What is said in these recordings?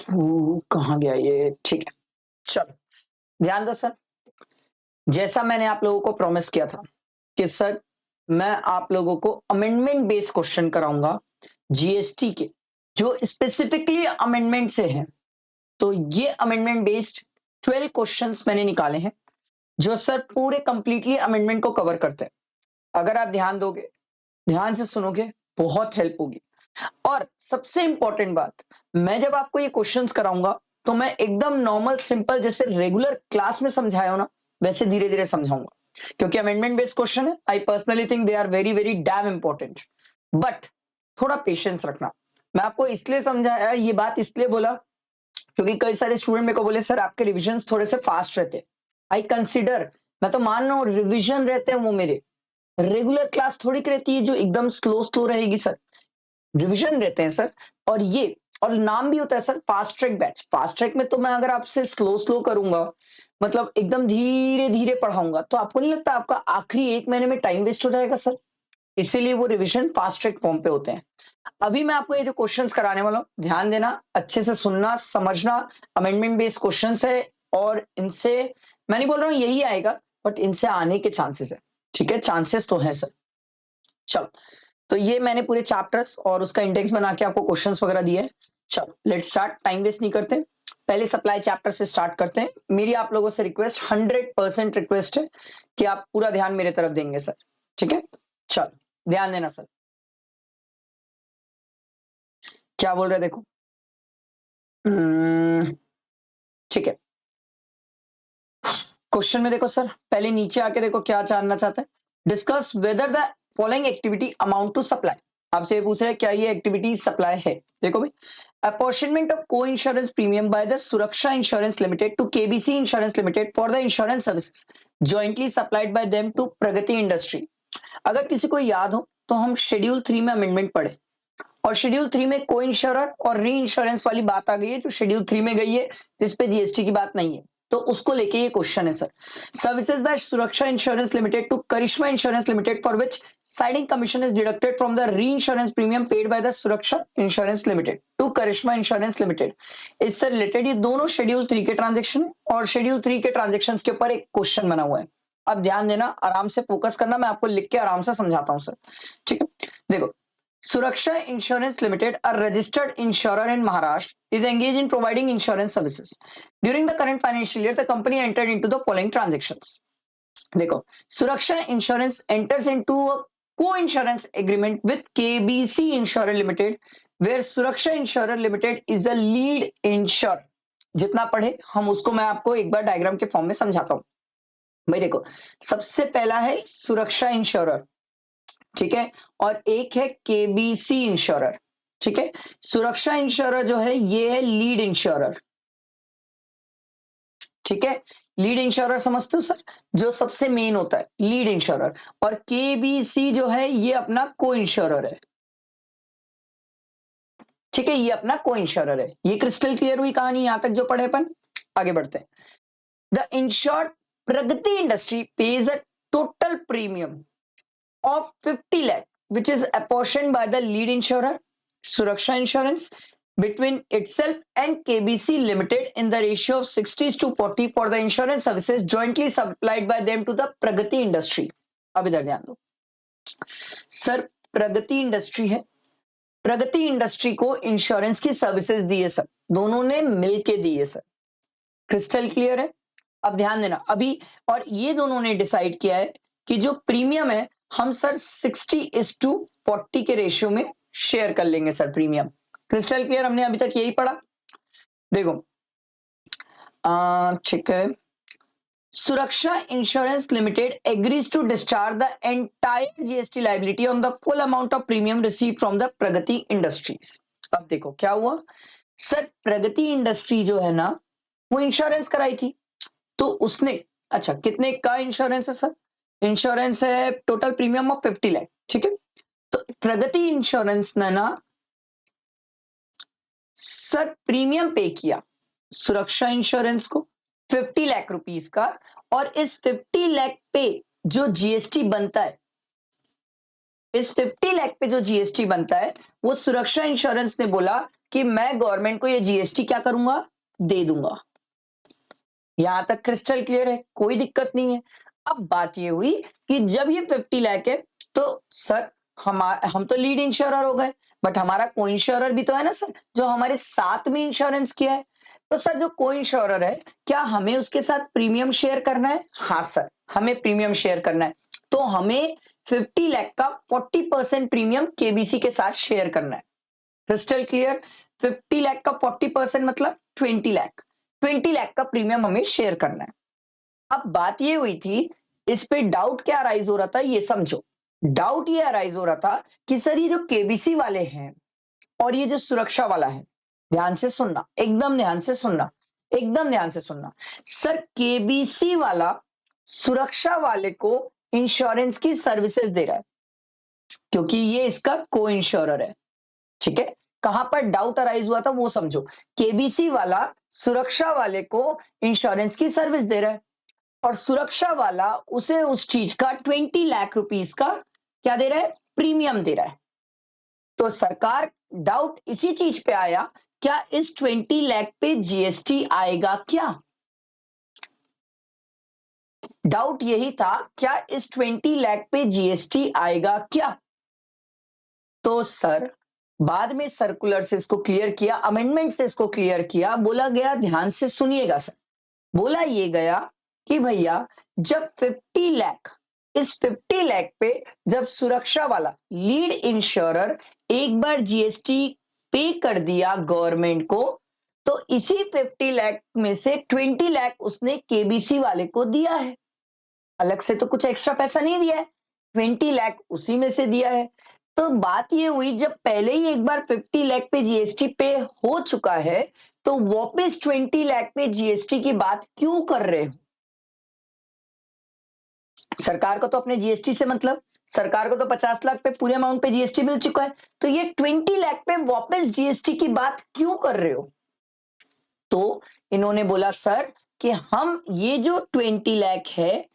कहाँ गया ये? ठीक है, चलो ध्यान दो सर। जैसा मैंने आप लोगों को प्रॉमिस किया था कि सर मैं आप लोगों को अमेंडमेंट बेस्ड क्वेश्चन कराऊंगा जीएसटी के, जो स्पेसिफिकली अमेंडमेंट से हैं। तो ये अमेंडमेंट बेस्ड 12 क्वेश्चंस मैंने निकाले हैं, जो सर पूरे कंप्लीटली अमेंडमेंट को कवर करते हैं। अगर आप ध्यान दोगे, ध्यान से सुनोगे, बहुत हेल्प होगी। और सबसे इंपॉर्टेंट बात, मैं जब आपको ये क्वेश्चंस कराऊंगा तो मैं एकदम नॉर्मल सिंपल जैसे रेगुलर क्लास में समझाया हो ना, वैसे धीरे धीरे समझाऊंगा, क्योंकि अमेंडमेंट बेस्ड क्वेश्चन है। I personally think they are very very damn important, but थोड़ा पेशेंस रखना। मैं आपको इसलिए समझाया, ये बात इसलिए बोला क्योंकि कई सारे स्टूडेंट मेरे को बोले सर आपके रिविजन थोड़े से फास्ट रहते। आई कंसिडर, मैं तो मान रहा हूँ रिविजन रहते हैं वो मेरे, रेगुलर क्लास थोड़ी रहती है जो एकदम स्लो स्लो रहेगी सर। रिवीजन रहते हैं सर। और ये और नाम भी होता है sir fast track batch. Fast track में तो मैं अगर आपसे स्लो स्लो करूंगा, मतलब एकदम धीरे धीरे पढ़ाऊंगा, तो आपको नहीं लगता आपका आखिरी 1 महीने में टाइम वेस्ट हो जाएगा सर? इसीलिए वो रिवीजन फास्ट ट्रैक फॉर्म पे होते हैं। अभी मैं आपको ये जो क्वेश्चंस कराने वाला हूँ, ध्यान देना, अच्छे से सुनना समझना। अमेंडमेंट बेस्ड क्वेश्चंस है और इनसे मैं नहीं बोल रहा हूँ यही आएगा, बट इनसे आने के चांसेस है। ठीक है, चांसेस तो है सर। चलो, तो ये मैंने पूरे चैप्टर्स और उसका इंडेक्स बना के आपको क्वेश्चंस वगैरह दिए हैं। चलो लेट्स स्टार्ट, टाइम वेस्ट नहीं करते, पहले सप्लाई चैप्टर से स्टार्ट करते हैं। मेरी आप लोगों से रिक्वेस्ट, 100% रिक्वेस्ट है कि आप पूरा ध्यान मेरे तरफ देंगे सर। ठीक है, चलो ध्यान देना सर। क्या बोल रहे हैं देखो। ठीक है, क्वेश्चन में देखो सर, पहले नीचे आके देखो क्या जानना चाहते हैं। Discuss whether the following activity amount to supply. आपसे ये पूछ रहे हैं क्या ये एक्टिविटी सप्लाई है। देखो भाई, अपॉर्शनमेंट ऑफ को insurance premium by the Suraksha insurance limited to KBC insurance limited for the insurance services jointly supplied by them to Pragati industry. अगर किसी को याद हो तो हम शेड्यूल 3 में अमेंडमेंट पढ़े, और शेड्यूल 3 में को इंश्योरर और री इंश्योरेंस वाली बात आ गई है, जो शेड्यूल 3 में गई है, जिसपे जीएसटी की बात नहीं है। तो उसको लेके ये क्वेश्चन है sir. Services by Suraksha insurance limited to Karishma insurance limited for which ceding commission is deducted from the reinsurance premium paid by the Suraksha insurance limited to Karishma insurance limited, इससे रिलेटेड ये दोनों शेड्यूल 3 के ट्रांजेक्शन है, और schedule 3 के transaction के ऊपर एक क्वेश्चन बना हुआ है। अब ध्यान देना, आराम से फोकस करना, मैं आपको लिख के आराम से समझाता हूं सर। ठीक है, देखो, Suraksha Insurance Limited, a registered insurer in Maharashtra, is engaged in providing insurance services. During the current financial year, the company entered into the following transactions. देखो, Suraksha Insurance enters into a co-insurance agreement with KBC Insurer Limited, where Suraksha Insurer Limited is the lead insurer. जितना पढ़े हम उसको मैं आपको एक बार diagram के form में समझाता हूँ। भाई देखो, सबसे पहला है सुरक्षा इंश्योरर, ठीक है, और एक है केबीसी इंश्योरर। ठीक है, सुरक्षा इंश्योरर जो है ये है लीड इंश्योरर। ठीक है, लीड इंश्योरर समझते हो सर, जो सबसे मेन होता है लीड इंश्योरर। और केबीसी जो है ये अपना को इंश्योरर है। ठीक है, ये अपना को इंश्योरर है। ये क्रिस्टल क्लियर हुई कहानी यहां तक जो पढ़े अपन। आगे बढ़ते हैं। The insured Pragati industry page a total premium of 50 lakh, which is apportioned by the lead insurer, Suraksha Insurance, between itself and KBC Limited in the ratio of 60:40 for the insurance services jointly supplied by them to the Pragati Industry. अब इधर ध्यान दो sir, प्रगति industry है, प्रगति industry को insurance की services दी है sir, दोनों ने मिलके दी है सर। क्रिस्टल क्लियर है। अब ध्यान देना अभी, और ये दोनों ने डिसाइड किया है कि जो प्रीमियम है हम सर 60:40 के रेशियो में शेयर कर लेंगे सर प्रीमियम। क्रिस्टल क्लियर, हमने अभी तक यही पढ़ा। देखो, ठीक है, Suraksha insurance limited agrees to discharge the entire GST liability on the full amount of premium receive from the Pragati industries. अब देखो क्या हुआ सर, प्रगति इंडस्ट्री जो है ना वो इंश्योरेंस कराई थी, तो उसने, अच्छा कितने का इंश्योरेंस है सर, इंश्योरेंस है टोटल प्रीमियम ऑफ 50 लाख। ठीक है, तो प्रगति इंश्योरेंस ने ना सर प्रीमियम पे किया सुरक्षा इंश्योरेंस को 50 लाख रुपीस का, और इस 50 लाख पे जो जीएसटी बनता है, इस 50 लाख पे जो जीएसटी बनता है वो सुरक्षा इंश्योरेंस ने बोला कि मैं गवर्नमेंट को ये जीएसटी क्या करूंगा, दे दूंगा। यहां तक क्रिस्टल क्लियर है, कोई दिक्कत नहीं है। अब बात ये हुई कि जब ये 50 लाख है तो सर हम तो लीड इंश्योरर हो गए, बट हमारा को इंश्योरर भी तो है ना सर, जो हमारे साथ में इंश्योरेंस किया है। तो सर जो को इंश्योरर है, क्या हमें उसके साथ प्रीमियम शेयर करना है? हाँ सर, हमें प्रीमियम शेयर करना है। तो हमें 50 लाख का 40% प्रीमियम केबीसी के साथ शेयर करना है। Crystal clear? 50 लाख का 40% मतलब 20 लाख। 20 लाख का प्रीमियम हमें शेयर करना है। अब बात ये हुई थी, इस पे डाउट क्या अराइज हो रहा था, ये समझो। डाउट ये अराइज हो रहा था कि सर ये जो केबीसी वाले हैं और ये जो सुरक्षा वाला है, ध्यान से सुनना, एकदम ध्यान से सुनना, एकदम ध्यान से सुनना। सर केबीसी वाला सुरक्षा वाले को इंश्योरेंस की सर्विसेज दे रहा है, क्योंकि ये इसका को इंश्योरर है। ठीक है, कहां पर डाउट अराइज हुआ था वो समझो। केबीसी वाला सुरक्षा वाले को इंश्योरेंस की सर्विस दे रहा है और सुरक्षा वाला उसे उस चीज का 20 लाख रुपीस का क्या दे रहा है, प्रीमियम दे रहा है। तो सरकार डाउट इसी चीज पे आया, क्या इस 20 लाख पे जीएसटी आएगा क्या? डाउट यही था, क्या इस 20 लाख पे जीएसटी आएगा क्या? तो सर बाद में सर्कुलर से इसको क्लियर किया, अमेंडमेंट से इसको क्लियर किया, बोला गया, ध्यान से सुनिएगा सर, बोला ये गया कि भैया जब 50 लाख, इस 50 लाख पे जब सुरक्षा वाला लीड इंश्योरर एक बार जीएसटी पे कर दिया गवर्नमेंट को, तो इसी 50 लाख में से 20 लाख उसने केबीसी वाले को दिया है। अलग से तो कुछ एक्स्ट्रा पैसा नहीं दिया है, 20 लाख उसी में से दिया है। तो बात ये हुई, जब पहले ही एक बार 50 लाख पे जीएसटी पे हो चुका है, तो वापस 20 लाख पे जीएसटी की बात क्यों कर रहे हो? सरकार को तो अपने जीएसटी से मतलब, सरकार को तो 50 लाख पे पूरे अमाउंट पे जीएसटी मिल चुका है, तो ये 20 लाख पे वापस जीएसटी की बात क्यों कर रहे हो? तो इन्होंने बोला सर कि हम ये जो 20 लाख है,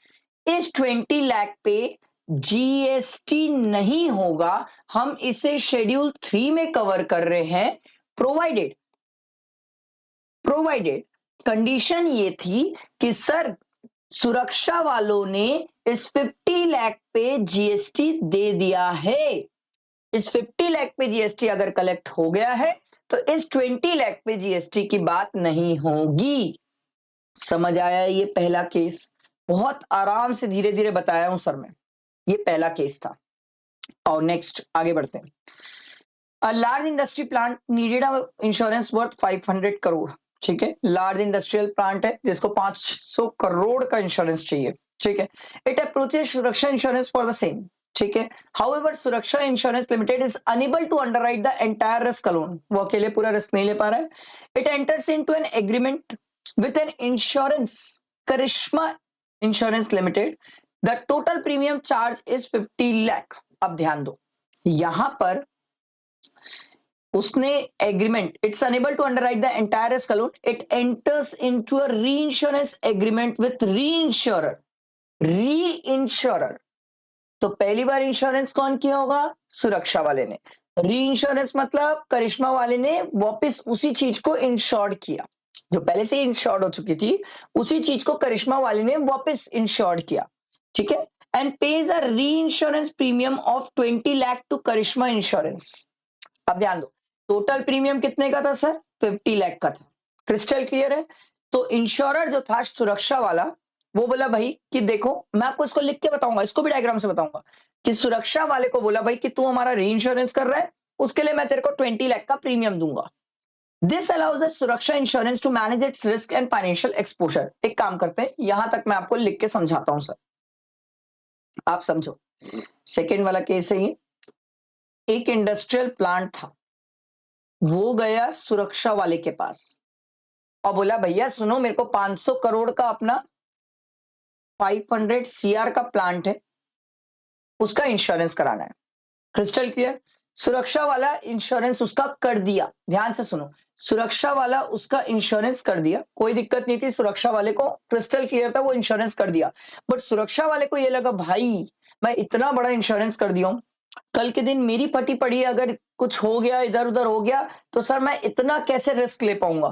इस 20 लाख पे जीएसटी नहीं होगा, हम इसे शेड्यूल 3 में कवर कर रहे हैं, प्रोवाइडेड प्रोवाइडेड कंडीशन ये थी कि सर सुरक्षा वालों ने इस 50 लाख पे जीएसटी दे दिया है। इस 50 लाख पे जीएसटी अगर कलेक्ट हो गया है तो इस 20 लाख पे जीएसटी की बात नहीं होगी। समझ आया? ये पहला केस बहुत आराम से धीरे धीरे बताया हूं सर मैं, ये पहला केस था। और नेक्स्ट आगे बढ़ते हैं। A large industry plant needed a insurance worth 500 crore. ठीक है, लार्ज इंडस्ट्रियल प्लांट है जिसको 500 करोड़ का इंश्योरेंस चाहिए। ठीक है, it approaches Suraksha insurance for the same. ठीक है, however Suraksha insurance limited is unable to underwrite the entire risk alone, वो अकेले पूरा रिस्क नहीं ले पा रहा है। It enters into an agreement with an insurance Karishma insurance limited, the total premium charge is 50 lakh. अब ध्यान दो, यहां पर उसने agreement, it's unable to underwrite the entire risk alone, it enters into a reinsurance agreement with रीइंश्योरर। रीइंश्योरर तो पहली बार insurance कौन किया होगा? सुरक्षा वाले ने। रीइंश्योरेंस मतलब करिश्मा वाले ने वापस उसी चीज को इंश्योर्ड किया, जो पहले से इंश्योर्ड हो चुकी थी उसी चीज को करिश्मा वाले ने वापस इंश्योर्ड किया। ठीक है, and pays a reinsurance premium of 20 lakh to Karishma insurance. अब ध्यान दो, टोटल प्रीमियम कितने का था सर? 50 लाख का था। क्रिस्टल क्लियर है? तो इंश्योरर जो था सुरक्षा वाला, वो बोला भाई कि देखो, मैं आपको इसको लिख के बताऊंगा, इसको भी डायग्राम से बताऊंगा, कि सुरक्षा वाले को बोला भाई कि तू हमारा री इंश्योरेंस कर रहा है, उसके लिए मैं तेरे को 20 लाख का प्रीमियम दूंगा। This allows the Suraksha insurance to manage its risk and financial exposure. एक काम करते हैं, यहां तक मैं आपको लिख के समझाता हूं सर, आप समझो। सेकेंड वाला केस है ये, एक इंडस्ट्रियल प्लांट था, वो गया सुरक्षा वाले के पास और बोला भैया सुनो, मेरे को 500 करोड़ का अपना 500 सीआर का प्लांट है, उसका इंश्योरेंस कराना है। Crystal clear? सुरक्षा वाला इंश्योरेंस उसका कर दिया, ध्यान से सुनो, सुरक्षा वाला उसका इंश्योरेंस कर दिया, कोई दिक्कत नहीं थी, सुरक्षा वाले को क्रिस्टल क्लियर था, वो इंश्योरेंस कर दिया। बट सुरक्षा वाले को ये लगा भाई मैं इतना बड़ा इंश्योरेंस कर दिया हूं, कल के दिन मेरी फटी पड़ी अगर कुछ हो गया, इधर उधर हो गया, तो सर मैं इतना कैसे रिस्क ले पाऊंगा?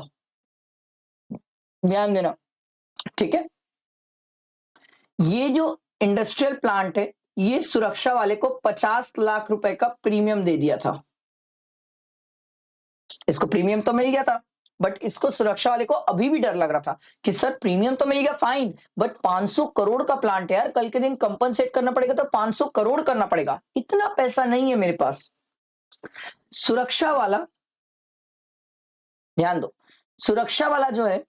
ध्यान देना, ठीक है। ये जो इंडस्ट्रियल प्लांट है, ये सुरक्षा वाले को 50 लाख रुपए का प्रीमियम दे दिया था। इसको प्रीमियम तो मिल गया था, बट इसको सुरक्षा वाले को अभी भी डर लग रहा था कि सर प्रीमियम तो मिल गया फाइन, बट 500 करोड़ का प्लांट है यार, कल के दिन कंपनसेट करना पड़ेगा तो 500 करोड़ करना पड़ेगा, इतना पैसा नहीं है मेरे पास। सुरक्षा वाला, ध्यान दो, सुरक्षा वाला जो है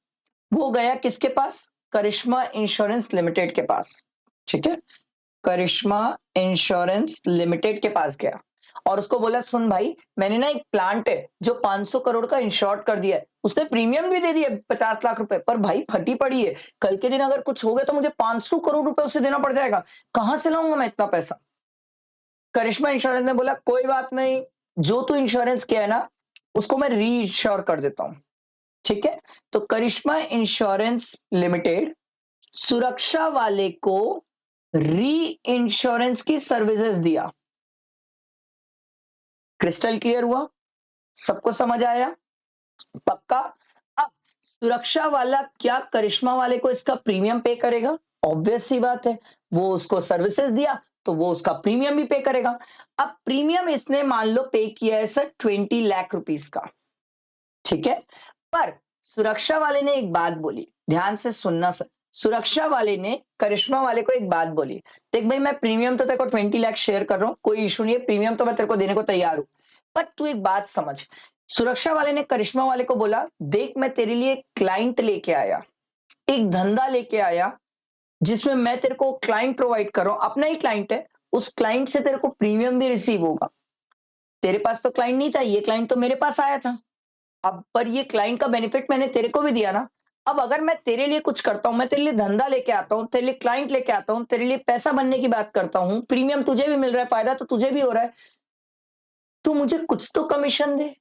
वो गया किसके पास? करिश्मा इंश्योरेंस लिमिटेड के पास, ठीक है। करिश्मा इंश्योरेंस लिमिटेड के पास गया और उसको बोला सुन भाई, मैंने ना एक प्लांट है जो 500 करोड़ का इंश्योर्ड कर दिया है, उसने प्रीमियम भी दे दिया 50 लाख रुपए, पर भाई फटी पड़ी है, कल के दिन अगर कुछ हो गया तो मुझे 500 करोड़ रुपए उसे देना पड़ जाएगा, कहां से लाऊंगा मैं इतना पैसा? करिश्मा इंश्योरेंस ने बोला कोई बात नहीं, जो तू इंश्योरेंस किया है ना उसको मैं री इंश्योर कर देता हूं, ठीक है। तो करिश्मा इंश्योरेंस लिमिटेड सुरक्षा वाले को री इंश्योरेंस की सर्विसेज दिया। क्रिस्टल क्लियर हुआ? सबको समझ आया? पक्का? अब सुरक्षा वाला क्या करिश्मा वाले को इसका प्रीमियम पे करेगा? ऑब्वियस सी बात है, वो उसको सर्विसेज दिया तो वो उसका प्रीमियम भी पे करेगा। अब प्रीमियम इसने मान लो पे किया है सर 20 लाख रुपीस का, ठीक है। पर सुरक्षा वाले ने एक बात बोली, ध्यान से सुनना सर, सुरक्षा वाले ने करिश्मा वाले को एक बात बोली, देख भाई मैं प्रीमियम तो तेरे को 20 लाख शेयर कर रहा हूं, कोई इशू नहीं है, प्रीमियम तो मैं तेरे को देने को तैयार हूं, पर तू एक बात समझ। सुरक्षा वाले ने करिश्मा वाले को बोला देख मैं तेरे लिए क्लाइंट लेके आया, एक धंधा लेके आया जिसमें मैं तेरे को क्लाइंट प्रोवाइड कर रहा हूं, अपना ही क्लाइंट है, उस क्लाइंट से तेरे को प्रीमियम भी रिसीव होगा। तेरे पास तो क्लाइंट नहीं था, ये क्लाइंट तो मेरे पास आया था, अब पर ये क्लाइंट का बेनिफिट मैंने तेरे को भी दिया ना। अब अगर मैं तेरे लिए कुछ करता हूं, मैं तेरे लिए धंधा लेके आता हूं, तेरे लिए क्लाइंट लेके आता हूं, तेरे लिए पैसा बनने की बात करता हूं, प्रीमियम तुझे भी मिल रहा है, फायदा तो तुझे भी हो रहा है, तू मुझे कुछ तो कमीशन दे।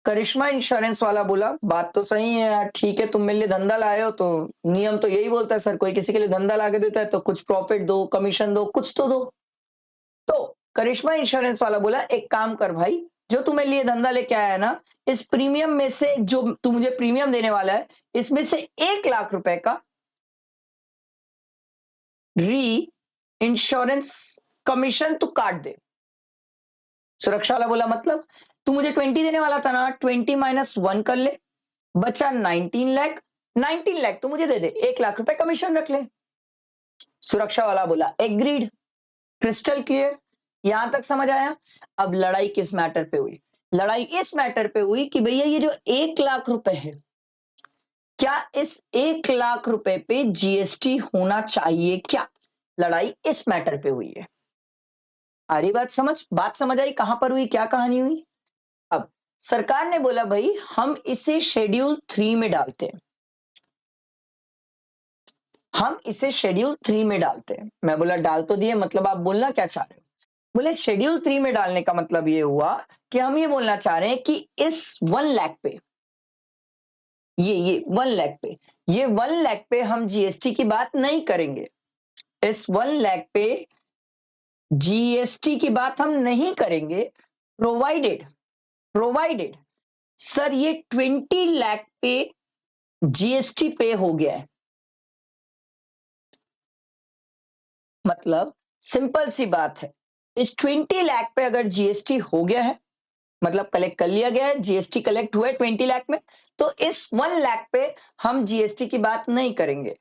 करिश्मा इंश्योरेंस वाला बोला बात तो सही है यार, ठीक है तुम मेरे लिए धंधा लाए हो तो नियम तो यही बोलता है सर, कोई किसी के लिए धंधा ला के देता है तो कुछ प्रॉफिट दो, कमीशन दो, कुछ तो दो। तो करिश्मा इंश्योरेंस वाला बोला एक काम कर भाई, जो तू मेरे लिए धंधा लेके आया है ना, इस प्रीमियम में से जो तू मुझे प्रीमियम देने वाला है, इसमें से 1 लाख रुपए का री इंश्योरेंस कमीशन तू काट दे। सुरक्षा वाला बोला मतलब तू मुझे 20 देने वाला था ना, 20 - 1 कर ले, बचा 19 लाख, 19 लाख तू मुझे दे दे, 1 लाख रुपए कमीशन रख ले। सुरक्षा वाला बोला एग्रीड, क्रिस्टल क्लियर, यहां तक समझ आया? अब लड़ाई किस मैटर पे हुई? लड़ाई इस मैटर पे हुई कि भैया ये जो 1 लाख रुपए है, क्या इस 1 लाख रुपए पे जीएसटी होना चाहिए क्या? लड़ाई इस मैटर पे हुई है। आ रही बात समझ आई कहां पर हुई, क्या कहानी हुई? अब सरकार ने बोला भाई हम इसे शेड्यूल 3 में डालते हैं, हम इसे शेड्यूल 3 में डालते हैं। मैं बोला डाल तो दिए, मतलब आप बोलना क्या चाह रहे हो? बोले शेड्यूल 3 में डालने का मतलब ये हुआ कि हम ये बोलना चाह रहे हैं कि इस 1 लाख पे, ये 1 लाख पे, ये 1 लाख पे हम जीएसटी की बात नहीं करेंगे, इस 1 लाख पे जीएसटी की बात हम नहीं करेंगे, प्रोवाइडेड, प्रोवाइडेड सर ये 20 लाख पे जीएसटी पे हो गया है। मतलब सिंपल सी बात है, इस 20 लाख पे अगर जीएसटी हो गया है, मतलब कलेक्ट कर लिया गया है, जीएसटी कलेक्ट हुआ है 20 लाख में, तो इस 1 लाख पे हम जीएसटी की बात नहीं करेंगे।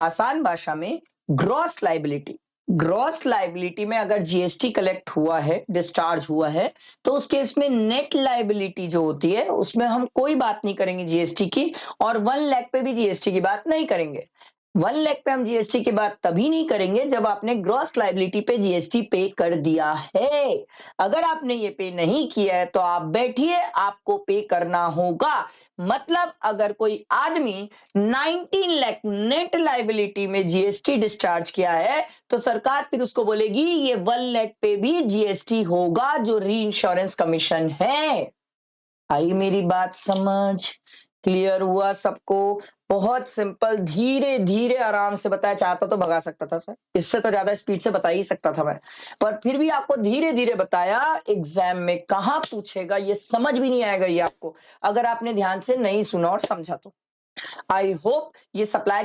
आसान भाषा में ग्रॉस लाइबिलिटी, ग्रॉस लाइबिलिटी में अगर जीएसटी कलेक्ट हुआ है, डिस्चार्ज हुआ है, तो उस केस में नेट लाइबिलिटी जो होती है उसमें हम कोई बात नहीं करेंगे जीएसटी की, और 1 लाख पे भी जीएसटी की बात नहीं करेंगे। 1 लाख पे हम जीएसटी की बात तभी नहीं करेंगे जब आपने ग्रॉस लाइबिलिटी पे जीएसटी पे कर दिया है। अगर आपने ये पे नहीं किया है तो आप बैठिए, आपको पे करना होगा। मतलब अगर कोई आदमी 19 लाख नेट लाइबिलिटी में जीएसटी डिस्चार्ज किया है तो सरकार फिर उसको बोलेगी ये 1 लाख पे भी जीएसटी होगा, जो री इंश्योरेंस कमीशन है। आई मेरी बात समझ? क्लियर हुआ सबको? बहुत सिंपल, धीरे धीरे आराम से बताया। चाहता तो भगा सकता था सर, इससे तो ज्यादा स्पीड से बता ही सकता था मैं, पर फिर भी आपको धीरे धीरे बताया। एग्जाम में कहां पूछेगा ये समझ भी नहीं आएगा ये आपको, अगर आपने ध्यान से नहीं सुना और समझा तो। आई होप ये सप्लाई,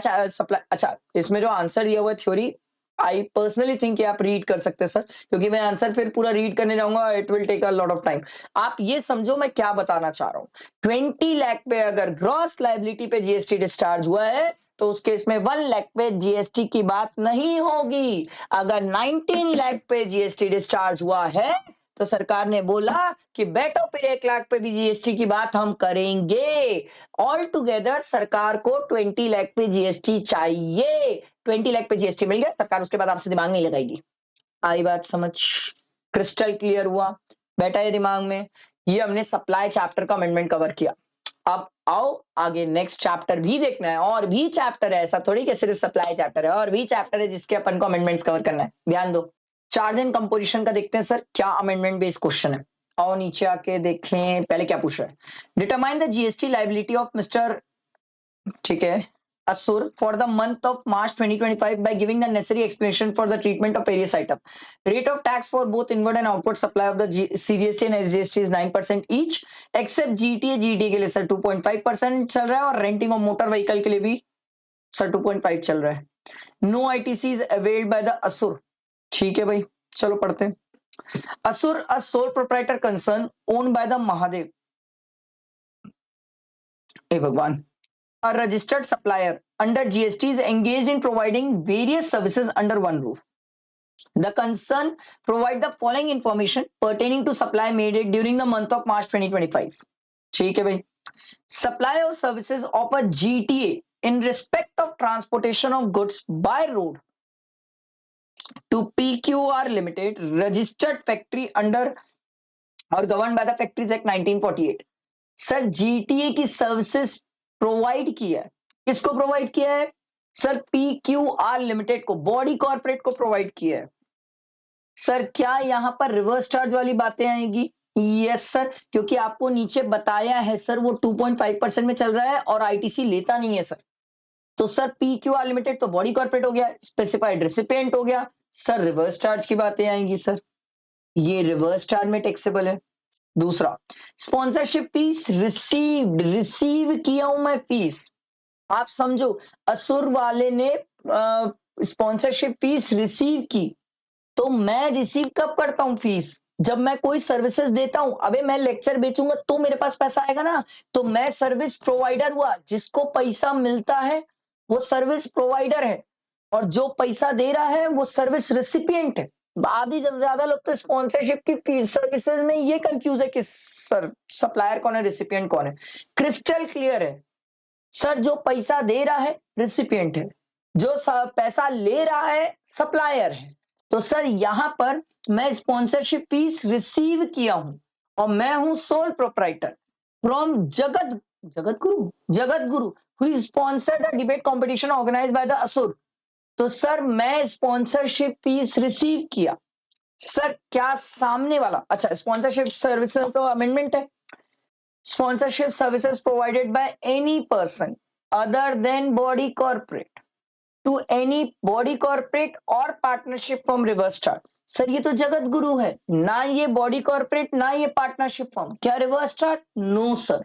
अच्छा इसमें जो आंसर दिया हुआ है थ्योरी, आई पर्सनली थिंक आप रीड कर सकते हैं सर, क्योंकि मैं आंसर फिर पूरा रीड करने जाऊंगा, it will take a lot of time. आप ये समझो मैं क्या बताना चाह रहा हूं। 20 लाख पे अगर ग्रॉस लाइबिलिटी पे जीएसटी डिस्चार्ज हुआ है, तो उस केस में 1 लाख पे जीएसटी की बात नहीं होगी। अगर 19 लाख पे जीएसटी डिस्चार्ज हुआ है, तो सरकार ने बोला कि बैठो फिर 1 लाख पे भी जीएसटी की बात हम करेंगे। ऑल टुगेदर सरकार को 20 लाख पे जीएसटी चाहिए। 20 लाख पे जीएसटी मिल गया, सरकार उसके बाद आपसे दिमाग नहीं लगाएगी। आई बात समझ? क्रिस्टल क्लियर हुआ? बैठा है दिमाग में? ये हमने सप्लाई चैप्टर का अमेंडमेंट कवर किया। अब आओ आगे नेक्स्ट चैप्टर भी देखना है, और भी चैप्टर है, ऐसा थोड़ी कि सिर्फ सप्लाई चैप्टर है, और भी चैप्टर है जिसके अपन को अमेंडमेंट्स कवर करना है। ध्यान दो, चार्ज एंड कंपोजिशन का देखते हैं सर, क्या अमेंडमेंट बेस्ड क्वेश्चन है। और नीचे आके देखें पहले क्या पूछ रहा है। Determine the GST liability of mister, ठीक है, Asur for the month of March 2025 by giving the necessary explanation for the treatment of various item. Rate of tax for both inward and outward supply of the CGST and SGST is 9% each, except GTA। GTA के लिए sir 2.5% चल रहा है, और renting of motor vehicle के लिए भी sir 2.5 चल रहा है। No ITC is availed by the Asur। ठीक है भाई, चलो पढ़ते हैं। Asur a sole proprietor concern owned by the Mahadev, हे भगवान, a registered supplier under GST is engaged in providing various services under one roof. The concern provide the following information pertaining to supply made during the month of March 2025. ठीक है भाई। Supply of services of a GTA in respect of transportation of goods by road to PQR Limited, registered factory under और governed by the Factories Act 1948. Sir GTA की services provide किया है, किसको provide किया है सर? PQR लिमिटेड को, body corporate को provide किया है। सर क्या यहां पर रिवर्स चार्ज वाली बातें आएगी? यस सर, क्योंकि आपको नीचे बताया है सर वो 2.5% में चल रहा है और आईटीसी लेता नहीं है सर। तो सर PQR लिमिटेड तो बॉडी कॉर्पोरेट हो गया, स्पेसिफाइड रिसिपिएंट हो गया, सर रिवर्स चार्ज की बातें आएंगी सर, ये रिवर्स चार्ज में टैक्सेबल है। दूसरा, स्पॉन्सरशिप फीस रिसीव्ड, रिसीव किया हूं मैं फीस, आप समझो असुर वाले ने स्पॉन्सरशिप फीस रिसीव की, तो मैं रिसीव कब करता हूं फीस? जब मैं कोई सर्विसेज देता हूं। अबे मैं लेक्चर बेचूंगा तो मेरे पास पैसा आएगा ना, तो मैं सर्विस प्रोवाइडर हुआ, जिसको पैसा मिलता है वो सर्विस प्रोवाइडर है, और जो पैसा दे रहा है वो सर्विस रेसिपिएंट है। आधी से ज्यादा लोग तो स्पॉन्सरशिप की सर्विसेज में ये कंफ्यूज है कि सर सप्लायर कौन है, रेसिपिएंट कौन है। क्रिस्टल क्लियर है सर, जो पैसा दे रहा है रेसिपिएंट है, जो पैसा ले रहा है सप्लायर है। तो सर यहां पर मैं स्पॉन्सरशिप फीस रिसीव किया हूं, और मैं हूं sole proprietor from Jagat Guru who sponsored a debate competition organised by the Asur. तो सर मैं स्पॉन्सरशिप फीस रिसीव किया। सर क्या सामने वाला, अच्छा स्पॉन्सरशिप सर्विसेज तो अमेंडमेंट है, sponsorship services provided by any person other than body corporate to any body corporate or partnership firm reverse charge। Sir ये तो जगत गुरु है ना, ये बॉडी कॉर्पोरेट ना ये पार्टनरशिप फर्म, क्या reverse charge? No sir,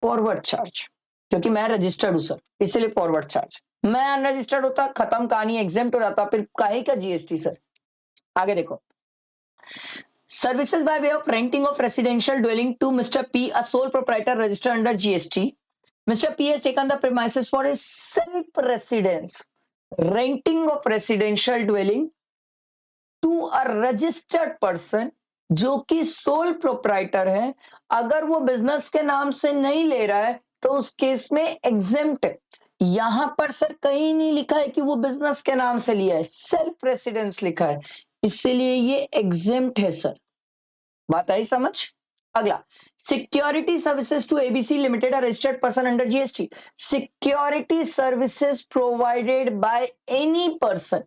forward charge, क्योंकि मैं रजिस्टर्ड हूं सर, इसलिए फॉरवर्ड चार्ज। मैं अनरजिस्टर्ड होता, खत्म कहानी, एग्जेम्प्ट हो जाता, फिर काहे का जीएसटी सर। आगे देखो, services by way of renting of residential dwelling to Mr. P, a sole proprietor registered under GST. Mr. P has taken the premises for his self-residence. Renting of residential dwelling to a registered person जो कि sole proprietor है, अगर वो business के नाम से नहीं ले रहा है तो उस केस में एग्जेम्प्ट है। यहां पर सर कहीं नहीं लिखा है कि वो बिजनेस के नाम से लिया है, सेल्फ रेसिडेंस लिखा है, इसलिए ये एग्जेम्प्ट है सर। बात आई समझ? अगला, security services to ABC limited, a registered person under GST. Security services provided by any person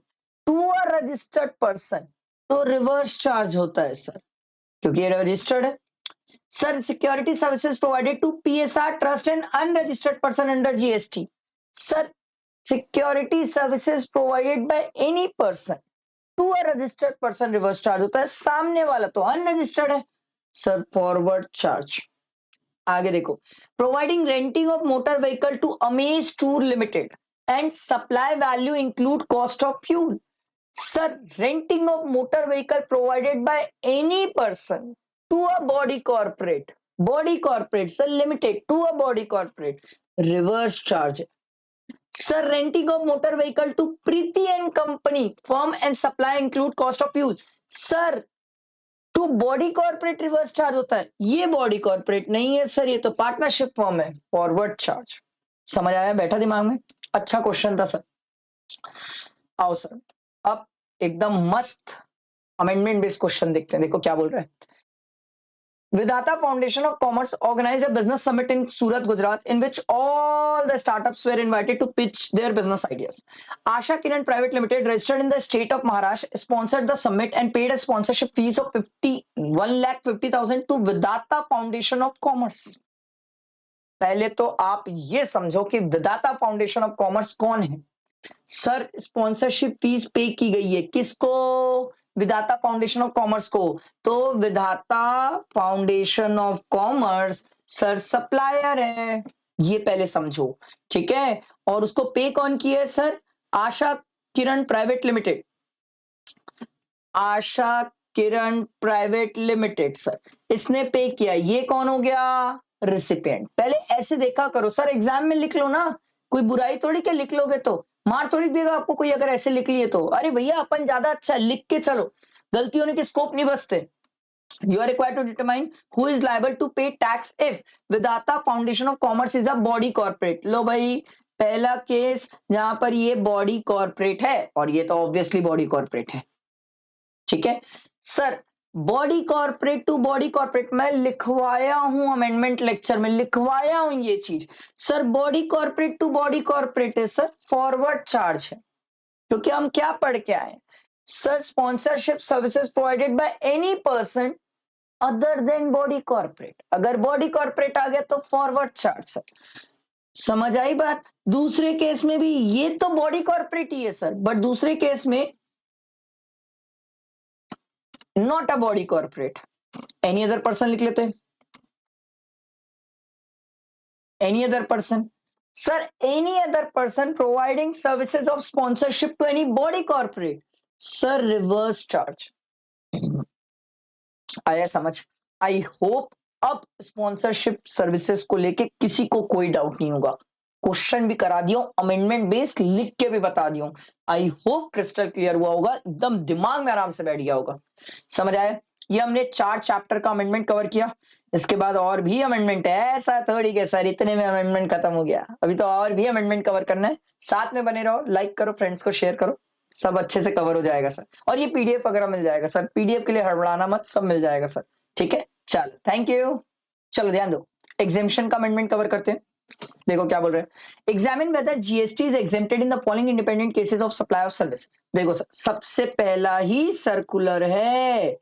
to a registered person, तो रिवर्स चार्ज होता है सर, क्योंकि ये रजिस्टर्ड है। Sir security services provided to PSR trust and unregistered person under GST. Sir security services provided by any person to a registered person reverse charge होता है, सामने वाला तो अनरजिस्टर्ड है, सर फॉरवर्ड चार्ज। आगे देखो, providing renting of motor vehicle to Amaze tour limited and supply value include cost of fuel. Sir renting of motor vehicle provided by any person to a body corporate sir limited to a body corporate reverse charge. Sir renting of motor vehicle to Preeti and company firm and supply include cost of fuel. Sir to body corporate reverse charge होता है, ये body corporate नहीं है sir, ये तो partnership form है, forward charge. समझ आया, बैठा दिमाग में? अच्छा क्वेश्चन था सर। आओ सर अब एकदम मस्त अमेंडमेंट बेस्ड क्वेश्चन देखते हैं, देखो क्या बोल रहे हैं। Vidata Foundation of Commerce organized a business summit in Surat, Gujarat, in which all the startups were invited to pitch their business ideas. Asha Kiran Private Limited, registered in the state of Maharashtra, sponsored the summit and paid a sponsorship fees of 1,50,000 to Vidata Foundation of Commerce. पहले तो आप ये समझो कि विदाता foundation of commerce कौन है। Sir sponsorship fees पे की गई है, किसको? विधाता फाउंडेशन ऑफ कॉमर्स को। तो विधाता foundation of commerce sir supplier है, ये पहले समझो, ठीक है। और उसको पे कौन किया है sir? Asha Kiran private limited, Asha Kiran private limited sir इसने पे किया। ये कौन हो गया? रिसिपिएंट। पहले ऐसे देखा करो सर, एग्जाम में लिख लो ना, कोई बुराई थोड़ी क्या, लिख लोगे तो मार थोड़ी देगा आपको कोई, अगर ऐसे लिख लिए तो। अरे भैया अपन ज्यादा अच्छा लिख के चलो, गलती होने के स्कोप नहीं बचते। You are required to determine who is liable to pay tax if Vidata Foundation of Commerce is a body corporate। लो भाई पहला केस जहां पर ये बॉडी कॉर्पोरेट है, और ये तो ऑब्वियसली बॉडी कॉर्पोरेट है, ठीक है। Sir body corporate to body corporate मैं लिखवाया हूं, अमेंडमेंट लेक्चर में लिखवाया हूं ये चीज। Sir body corporate to body corporate है सर, फॉरवर्ड चार्ज है, क्योंकि हम क्या पढ़ के आए? Sir sponsorship services provided by any person other than body corporate, अगर बॉडी कॉर्पोरेट आ गया तो फॉरवर्ड चार्ज सर। समझ आई बात? दूसरे केस में भी ये तो बॉडी कॉर्पोरेट ही है सर, बट दूसरे केस में not a body corporate, any other person लिख लेते हैं, any other person. Sir any other person providing services of sponsorship to any body corporate, sir reverse charge. आया समझ? आई होप अब स्पॉन्सरशिप सर्विसेज को लेके किसी को कोई डाउट नहीं होगा। क्वेश्चन भी करा दिया, अमेंडमेंट बेस्ड लिख के भी बता दिया। आई होप क्रिस्टल क्लियर हुआ होगा, एकदम दिमाग में आराम से बैठ गया होगा। समझ आया? ये हमने 4 चैप्टर का अमेंडमेंट कवर किया, इसके बाद और भी अमेंडमेंट है, ऐसा थोड़ी के सर इतने में अमेंडमेंट खत्म हो गया, अभी तो और भी अमेंडमेंट कवर करना है। साथ में बने रहो, लाइक करो, फ्रेंड्स को शेयर करो, सब अच्छे से कवर हो जाएगा सर। और ये पीडीएफ वगैरह मिल जाएगा सर, पीडीएफ के लिए हड़बड़ाना मत, सब मिल जाएगा सर, ठीक है। चलो थैंक यू। चलो ध्यान दो, एग्जेम्पशन का अमेंडमेंट कवर करते हैं। देखो क्या बोल रहे हैं, examine whether GST is exempted in the following independent cases of supply of services. देखो सर सबसे पहला ही सर्कुलर है,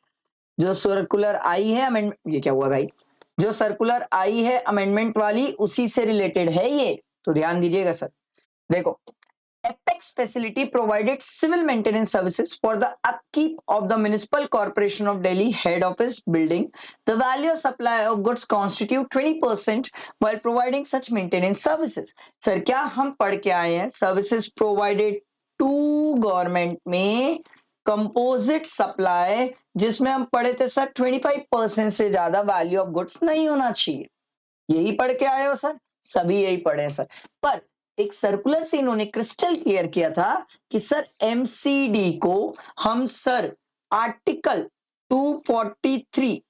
जो सर्कुलर आई है अमेंडमेंट, ये क्या हुआ भाई, जो सर्कुलर आई है अमेंडमेंट वाली उसी से रिलेटेड है ये, तो ध्यान दीजिएगा सर। देखो Apex facility provided civil maintenance services for the upkeep of the municipal corporation of Delhi head office building. The value of supply of goods constitute 20% while providing such maintenance services. Sir क्या हम पढ़ के आए हैं, services provided to government में composite supply, जिसमें हम पढ़े थे सर 25% से ज्यादा वैल्यू ऑफ गुड्स नहीं होना चाहिए, यही पढ़ के आए हो सर, सभी यही पढ़े हैं सर। पर एक सर्कुलर से इन्होंने क्रिस्टल क्लियर किया था कि सर एमसीडी को हम sir article 243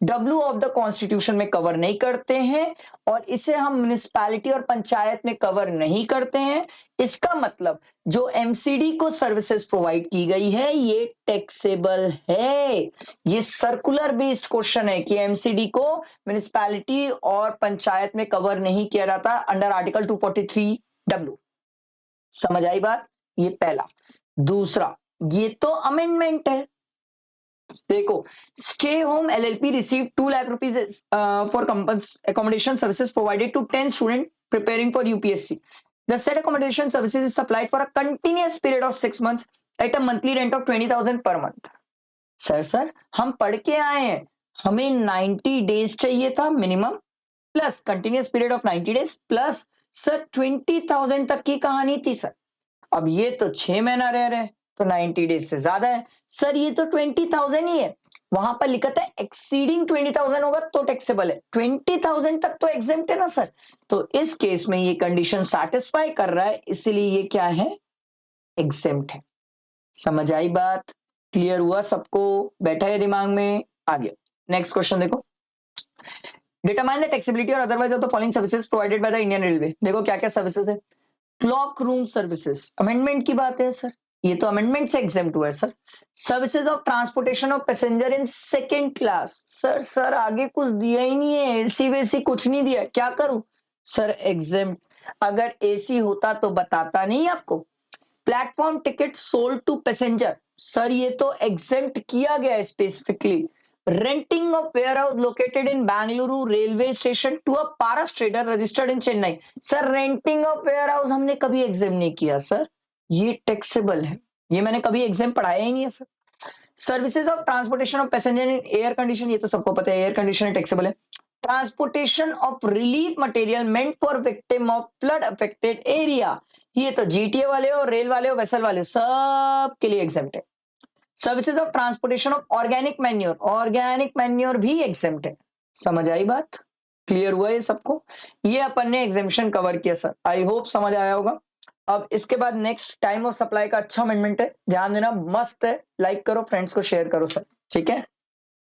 W of the constitution में कवर नहीं करते हैं, और इसे हम म्युनिसिपैलिटी और पंचायत में कवर नहीं करते हैं। इसका मतलब जो एमसीडी को सर्विसेज प्रोवाइड की गई है ये टैक्सेबल है। ये सर्कुलर बेस्ड क्वेश्चन है कि एमसीडी को म्युनिसिपैलिटी और पंचायत में कवर नहीं किया जाता अंडर आर्टिकल 243 डब्ल्यू। समझ आई बात? ये पहला। दूसरा, ये तो अमेंडमेंट है, देखो, stay home LLP receive 2 lakh rupees for accommodation services provided to 10 students preparing for UPSC. The said accommodation services is supplied for a continuous period of 6 months at a monthly rent of 20,000 per month. Sir हम पढ़ के आए हैं, हमें 90 days चाहिए था minimum, plus continuous period of 90 days, plus sir 20,000 तक की कहानी थी सर। अब ये तो 6 महीना रह रहे हैं, तो 90 डेज से ज्यादा है सर, ये तो 20,000 ही है। वहां पर लिखा था एक्सीडिंग 20,000 होगा तो टैक्सेबल है, 20,000 तक तो एग्जेम्प्ट है ना सर। तो इस केस में ये कंडीशन सैटिस्फाई कर रहा है, इसीलिए ये क्या है, एग्जेम्प्ट है। समझ आई बात, क्लियर हुआ सबको, बैठा है दिमाग में, आ गया। नेक्स्ट क्वेश्चन देखो, डिटरमाइन द टैक्सेबिलिटी और otherwise of the following services provided by the Indian railway. देखो क्या क्या सर्विसेज है, क्लॉक रूम सर्विसेज, अमेंडमेंट की बात है सर, ये तो अमेंडमेंट से एग्जेम्प्ट हुआ है sir. Services of transportation of passenger in second class, sir आगे कुछ दिया ही नहीं है, एसी वेसी कुछ नहीं दिया, क्या करूं सर, एग्जेम्प्ट। अगर एसी होता तो बताता नहीं आपको। Platform ticket sold to passenger, sir ये तो एग्जेम्प्ट किया गया है specifically. Renting of warehouse located in Bengaluru railway station to a Paras trader registered in Chennai, sir renting of warehouse हमने कभी एग्जाम नहीं किया सर, ये टैक्सेबल है, ये मैंने कभी एग्जाम पढ़ाया ही नहीं है sir. Services of transportation of passenger in air condition, ये तो सबको पता है, एयर कंडीशन टैक्सेबल है। Transportation of relief material meant for victim of flood affected area, ये तो जीटीए वाले हो, रेल वाले हो, वेसल वाले हो, सब के लिए एग्जाम्प्ट है। Services of transportation of organic manure भी एग्जेम्प्ट है। समझ आई बात, क्लियर हुआ ये सबको, ये अपन ने एग्जेम्पशन कवर किया सर, आई होप समझ आया होगा। अब इसके बाद नेक्स्ट टाइम ऑफ सप्लाई का अच्छा अमेंडमेंट है, ध्यान देना, मस्त है, लाइक करो, फ्रेंड्स को शेयर करो सर, ठीक है।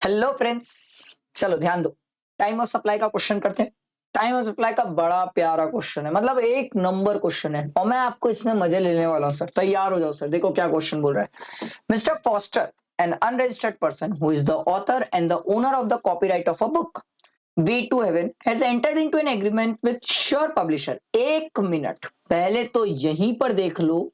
हेलो फ्रेंड्स, चलो ध्यान दो, टाइम ऑफ सप्लाई का क्वेश्चन करते हैं। टाइम ऑफ सप्लाई का बड़ा प्यारा क्वेश्चन है, मतलब एक नंबर क्वेश्चन है, और मैं आपको इसमें मजे लेने वाला हूं सर, तैयार हो जाओ सर। देखो क्या क्वेश्चन बोल रहा है, mister foster, an unregistered person who is the author and the owner of the copyright of a book Way to Heaven has entered into an agreement with Sure Publisher। एक minute पहले तो यहीं पर देख लो,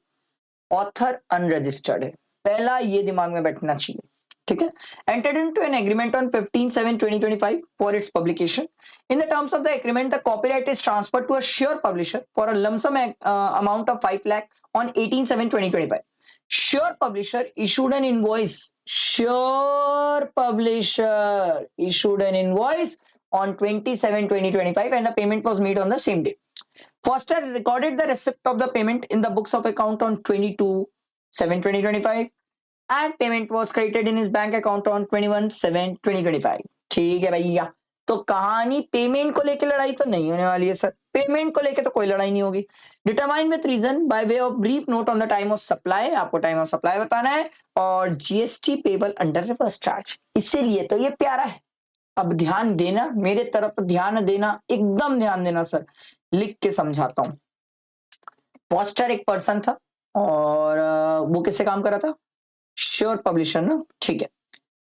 author unregistered है, पहला ये दिमाग में बैठना चाहिए, ठीक है। entered into an agreement on 15/7/2025 for its publication। In the terms of the agreement, the copyright is transferred to a Sure Publisher for a lump sum amount of 5 lakh on 18/7/2025। Sure Publisher issued an invoice, Sure Publisher issued an invoice on 27/2025 and the payment was made on the same day। Foster recorded the receipt of the payment in the books of account on 22/7/2025 and payment was credited in his bank account on 21/7/2025। ठीक है भैया, तो कहानी payment को लेकर लड़ाई तो नहीं होने वाली है सर, पेमेंट को लेकर तो कोई लड़ाई नहीं होगी। Determine with reason by way of brief note on the time of supply, आपको टाइम ऑफ सप्लाई बताना है, और GST payable under reverse charge, इसीलिए तो ये प्यारा है। अब ध्यान देना, मेरे तरफ ध्यान देना, एकदम ध्यान देना सर, लिख के समझाता हूं। पोस्टर एक पर्सन था और वो किससे काम कर रहा था, श्योर पब्लिशर ना, ठीक है,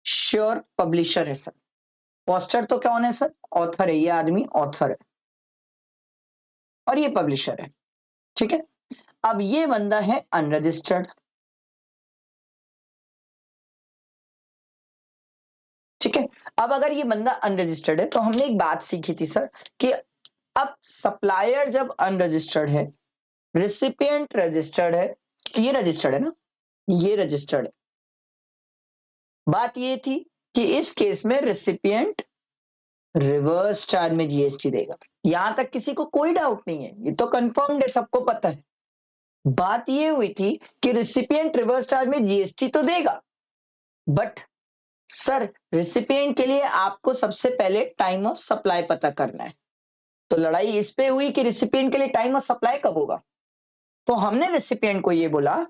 श्योर पब्लिशर है सर। पोस्टर तो कौन है सर, ऑथर है, ये आदमी ऑथर है और ये पब्लिशर है, ठीक है। अब ये बंदा है अनरजिस्टर्ड, ठीक है। अब अगर ये बंदा अनरजिस्टर्ड है तो हमने एक बात सीखी थी सर कि अब सप्लायर जब अनरजिस्टर्ड है, रिसिपिएंट रजिस्टर्ड है, ये रजिस्टर्ड है ना, ये रजिस्टर्ड है। बात ये थी कि इस केस में रिसिपिएंट रिवर्स चार्ज में जीएसटी देगा, यहां तक किसी को कोई डाउट नहीं है, ये तो कंफर्म्ड है, सबको पता है। बात ये हुई थी कि रिसिपिएंट रिवर्स चार्ज में जीएसटी तो देगा, बट सर रिसिपिएंट के लिए आपको सबसे पहले टाइम ऑफ सप्लाई पता करना है। तो लड़ाई इस पे हुई कि रिसिपिएंट के लिए टाइम ऑफ सप्लाई कब होगा, तो हमने रिसिपिएंट को ये बोला।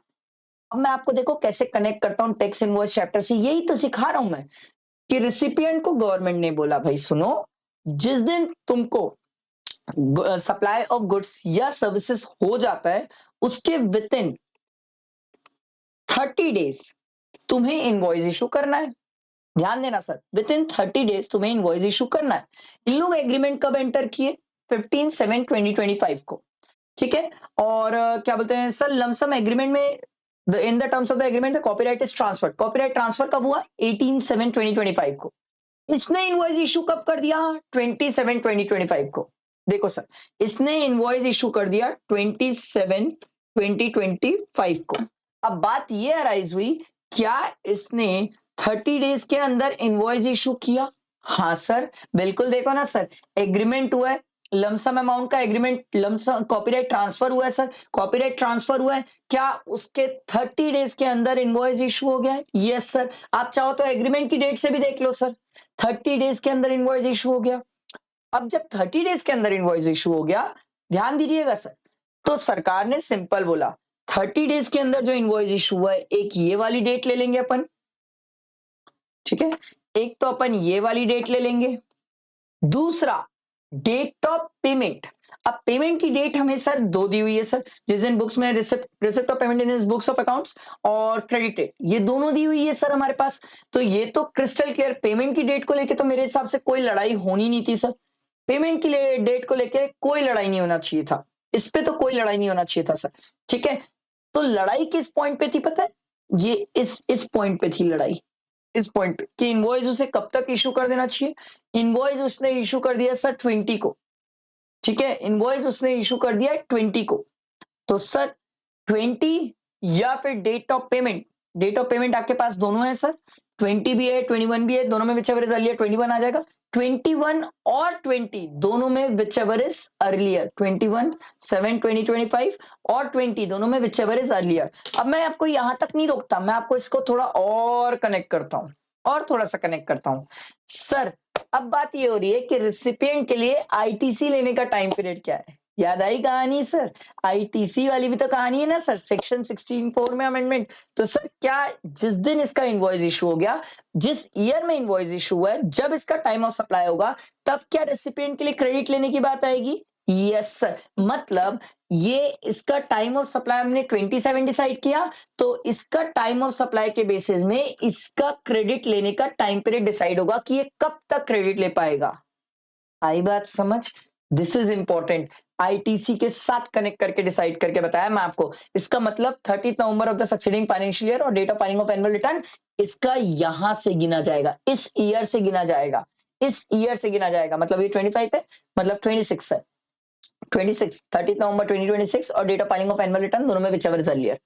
अब मैं आपको देखो कैसे कनेक्ट करता हूं टैक्स इनवॉइस चैप्टर से, यही तो सिखा रहा हूं मैं, कि रिसिपिएंट को गवर्नमेंट ने बोला भाई सुनो, जिस दिन तुमको सप्लाई ऑफ गुड्स या सर्विसेज हो जाता है, उसके विद इन 30 डेज तुम्हें इनवॉइस इशू करना है। ध्यान देना सर, विद इन 30 डेज तुम्हें इनवॉइस इशू करना है। इन लोग एग्रीमेंट कब एंटर किए, 15/7/2025 को, ठीक है। और क्या बोलते हैं सर, लमसम एग्रीमेंट में in the terms of the agreement the copyright is transferred. Copyright transfer कब हुआ? 18/7/2025 को। इसने इनवॉइस इशू कब कर दिया? 27/2025 को। देखो सर, इसने इनवॉइस इशू कर दिया 27/2025 को। अब बात ये अराइज हुई, क्या इसने 30 डेज के अंदर इनवॉइस इशू किया? हाँ सर, बिल्कुल। देखो ना सर, एग्रीमेंट हुआ है, लमसम अमाउंट का एग्रीमेंट, लमसम कॉपीराइट ट्रांसफर हुआ है सर, कॉपीराइट ट्रांसफर हुआ है, क्या उसके 30 डेज के अंदर इनवॉइस इशू हो गया है? Yes sir. आप चाहो तो एग्रीमेंट की डेट से भी देख लो सर, 30 डेज के अंदर इनवॉइस इशू हो गया। अब जब 30 डेज के अंदर इनवॉइस इशू हो गया, ध्यान दीजिएगा सर, तो सरकार ने सिंपल बोला 30 डेज के अंदर जो इनवॉइस इशू हुआ है, एक ये वाली डेट ले लेंगे अपन, ठीक है, एक तो अपन ये वाली डेट ले लेंगे, दूसरा डेट ऑफ पेमेंट। अब पेमेंट की डेट हमें सर दो दी हुई है सर, जिस दिन बुक्स में receipt of payment in books of accounts और क्रेडिट डेट, ये दोनों दी हुई है सर हमारे पास। तो ये तो क्रिस्टल क्लियर, पेमेंट की डेट को लेके तो मेरे हिसाब से कोई लड़ाई होनी नहीं थी सर, पेमेंट की डेट को लेके कोई लड़ाई नहीं होना चाहिए था, इस पे तो कोई लड़ाई नहीं होना चाहिए था सर, ठीक है। तो लड़ाई किस पॉइंट पे थी पता है? ये इस पॉइंट पे थी लड़ाई, इस पॉइंट पे कि इनवॉइस उसे कब तक इशू कर देना चाहिए। इनवॉइस उसने इशू कर दिया सर 20 को, ठीक है, इनवॉइस उसने इशू कर दिया 20 को। तो सर 20 या फिर date of payment, date of payment आपके पास दोनों है सर, 20 भी है 21 भी है, दोनों में विच एवर इज अर्लियर 21 आ जाएगा। 21 और 20 दोनों में विच एवर इज अर्लियर, 21/7/2025 और 20 दोनों में विच एवर इज अर्लियर। अब मैं आपको यहां तक नहीं रोकता, मैं आपको इसको थोड़ा और कनेक्ट करता हूं, और थोड़ा सा कनेक्ट करता हूं सर। अब बात ये हो रही है कि रिसिपिएंट के लिए आईटीसी लेने का टाइम पीरियड क्या है? याद आई कहानी सर, आईटीसी वाली भी तो कहानी है ना सर, सेक्शन 16(4) में अमेंडमेंट। तो सर क्या जिस दिन इसका इनवॉइस इशू हो गया, जिस ईयर में इनवॉइस इशू हुआ है, जब इसका टाइम ऑफ सप्लाई होगा, तब क्या रेसिपिएंट के लिए क्रेडिट लेने की बात आएगी? Yes sir. मतलब ये इसका टाइम ऑफ सप्लाई हमने 27 डिसाइड किया, तो इसका टाइम ऑफ सप्लाई के बेसिस में इसका क्रेडिट लेने का टाइम पीरियड डिसाइड होगा कि ये कब तक क्रेडिट ले पाएगा। आई बात समझ? दिस इज इंपॉर्टेंट, आईटीसी के साथ कनेक्ट करके डिसाइड करके बताया मैं आपको। इसका मतलब 30 November of the succeeding financial year और date of filing of annual return, इसका यहां से गिना जाएगा, इस ईयर से गिना जाएगा, इस ईयर से गिना जाएगा। मतलब ये 25 है, मतलब 26 है, 26 30 नवंबर 2026 और date of filing of annual return दोनों में विच एवर इज अर्लियर।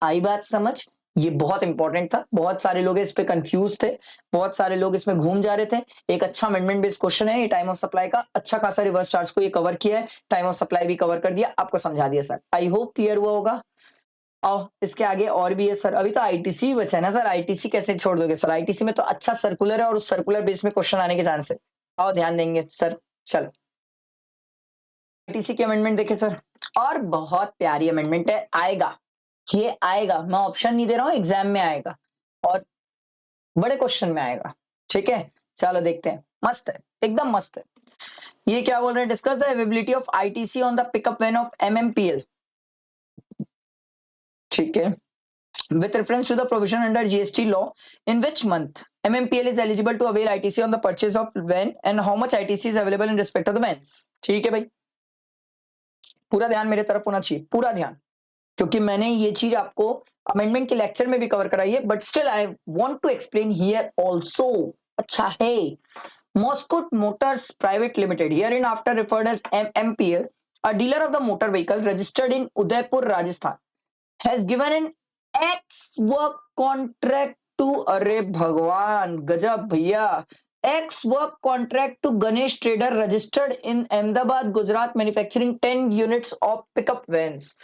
आई बात समझ? ये बहुत इंपॉर्टेंट था, बहुत सारे लोग इस पे कंफ्यूज थे, बहुत सारे लोग इसमें घूम जा रहे थे। एक अच्छा अमेंडमेंट बेस्ड क्वेश्चन है ये, टाइम ऑफ सप्लाई का अच्छा खासा रिवर्स चार्ज को ये कवर किया है, टाइम ऑफ सप्लाई भी कवर कर दिया, आपको समझा दिया सर। आई होप क्लियर हुआ होगा। और इसके आगे और भी है सर, अभी तो आईटीसी बचा है ना सर, आईटीसी कैसे छोड़ दोगे सर? आईटीसी में तो अच्छा सर्कुलर है और उस सर्कुलर बेस में क्वेश्चन आने के चांस है, आओ ध्यान देंगे सर। चलो आईटीसी की अमेंडमेंट देखे सर, और बहुत प्यारी अमेंडमेंट है, आएगा, ये आएगा, मैं ऑप्शन नहीं दे रहा हूं, एग्जाम में आएगा और बड़े क्वेश्चन में आएगा, ठीक है। चलो देखते हैं, मस्त है, एकदम मस्त है। ये क्या बोल रहे हैं? Discuss the availability of ITC on the pickup van of MMPL, ठीक है, with reference to the provision under GST law, in which month MMPL is eligible to avail ITC on the purchase of van and how much ITC is available in respect of the vans। ठीक है भाई, पूरा ध्यान मेरे तरफ होना चाहिए, पूरा ध्यान, क्योंकि मैंने ये चीज आपको अमेंडमेंट के लेक्चर में भी कवर कराई है, but still I want to explain here also. अच्छा है, mascot motors private limited, herein after referred as MMPL, a dealer of the motor vehicle registered in Udaipur, Rajasthan, has given an X work contract to, अरे भगवान गजब भैया, X work contract to Ganesh Trader registered in Ahmedabad, Gujarat, manufacturing 10 units of pickup vans।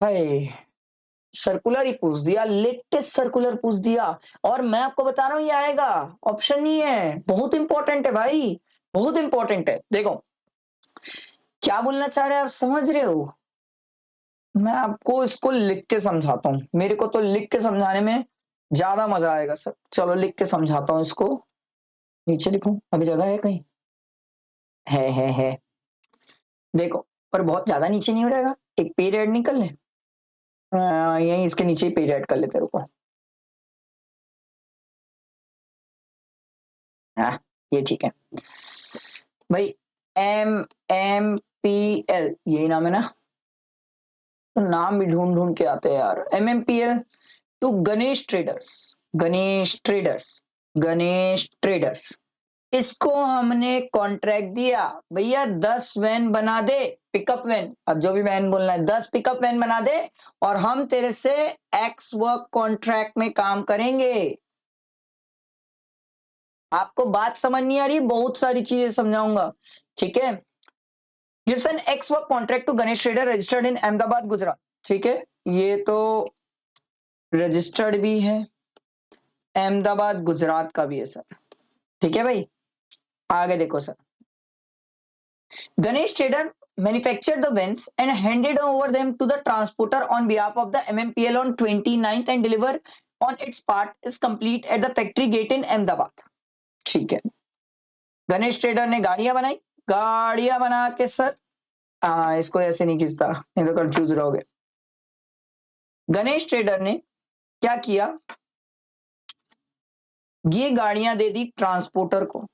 भाई circular ही पूछ दिया, latest circular पूछ दिया, और मैं आपको बता रहा हूं ये आएगा, ऑप्शन नहीं है, बहुत इंपॉर्टेंट है भाई, बहुत इंपॉर्टेंट है। देखो क्या बोलना चाह रहे हैं, आप समझ रहे हो? मैं आपको इसको लिख के समझाता हूँ, मेरे को तो लिख के समझाने में ज्यादा मजा आएगा सर। चलो लिख के समझाता हूँ इसको, नीचे लिखूं, अभी जगह है कहीं? है, देखो, पर बहुत ज्यादा नीचे नहीं हो रहेगा, एक पेज ऐड निकल ले, यहीं इसके नीचे ही पेज ऐड कर लेते, रुको। हाँ ये ठीक है भाई, एम एम पी एल यही नाम है ना, तो नाम भी ढूंढ ढूंढ के आते हैं यार। MMPL to Ganesh traders, Ganesh traders, Ganesh traders, इसको हमने कॉन्ट्रैक्ट दिया, भैया 10 वैन बना दे, पिकअप वैन, अब जो भी वैन बोलना है, 10 पिकअप वैन बना दे और हम तेरे से एक्स वर्क कॉन्ट्रैक्ट में काम करेंगे। आपको बात समझ नहीं आ रही, बहुत सारी चीजें समझाऊंगा, ठीक है। Gives an ex work contract to Ganesh trader registered in Ahmedabad Gujarat, ठीक है, ये तो रजिस्टर्ड भी है, अहमदाबाद गुजरात का भी है सर, ठीक है भाई। आगे देखो sir, Ganesh trader manufactured the vents and handed over them to the transporter on behalf of the MMPL on 29th and deliver on its part is complete at the factory gate in Ahmedabad, ठीक है। Ganesh trader ने गाड़ियां बनाई, गाड़ियां बना के sir, इसको ऐसे नहीं खींचता, नहीं तो कंफ्यूज रहोगे। गणेश ट्रेडर ने क्या किया, ये गाड़ियां दे दी ट्रांसपोर्टर को,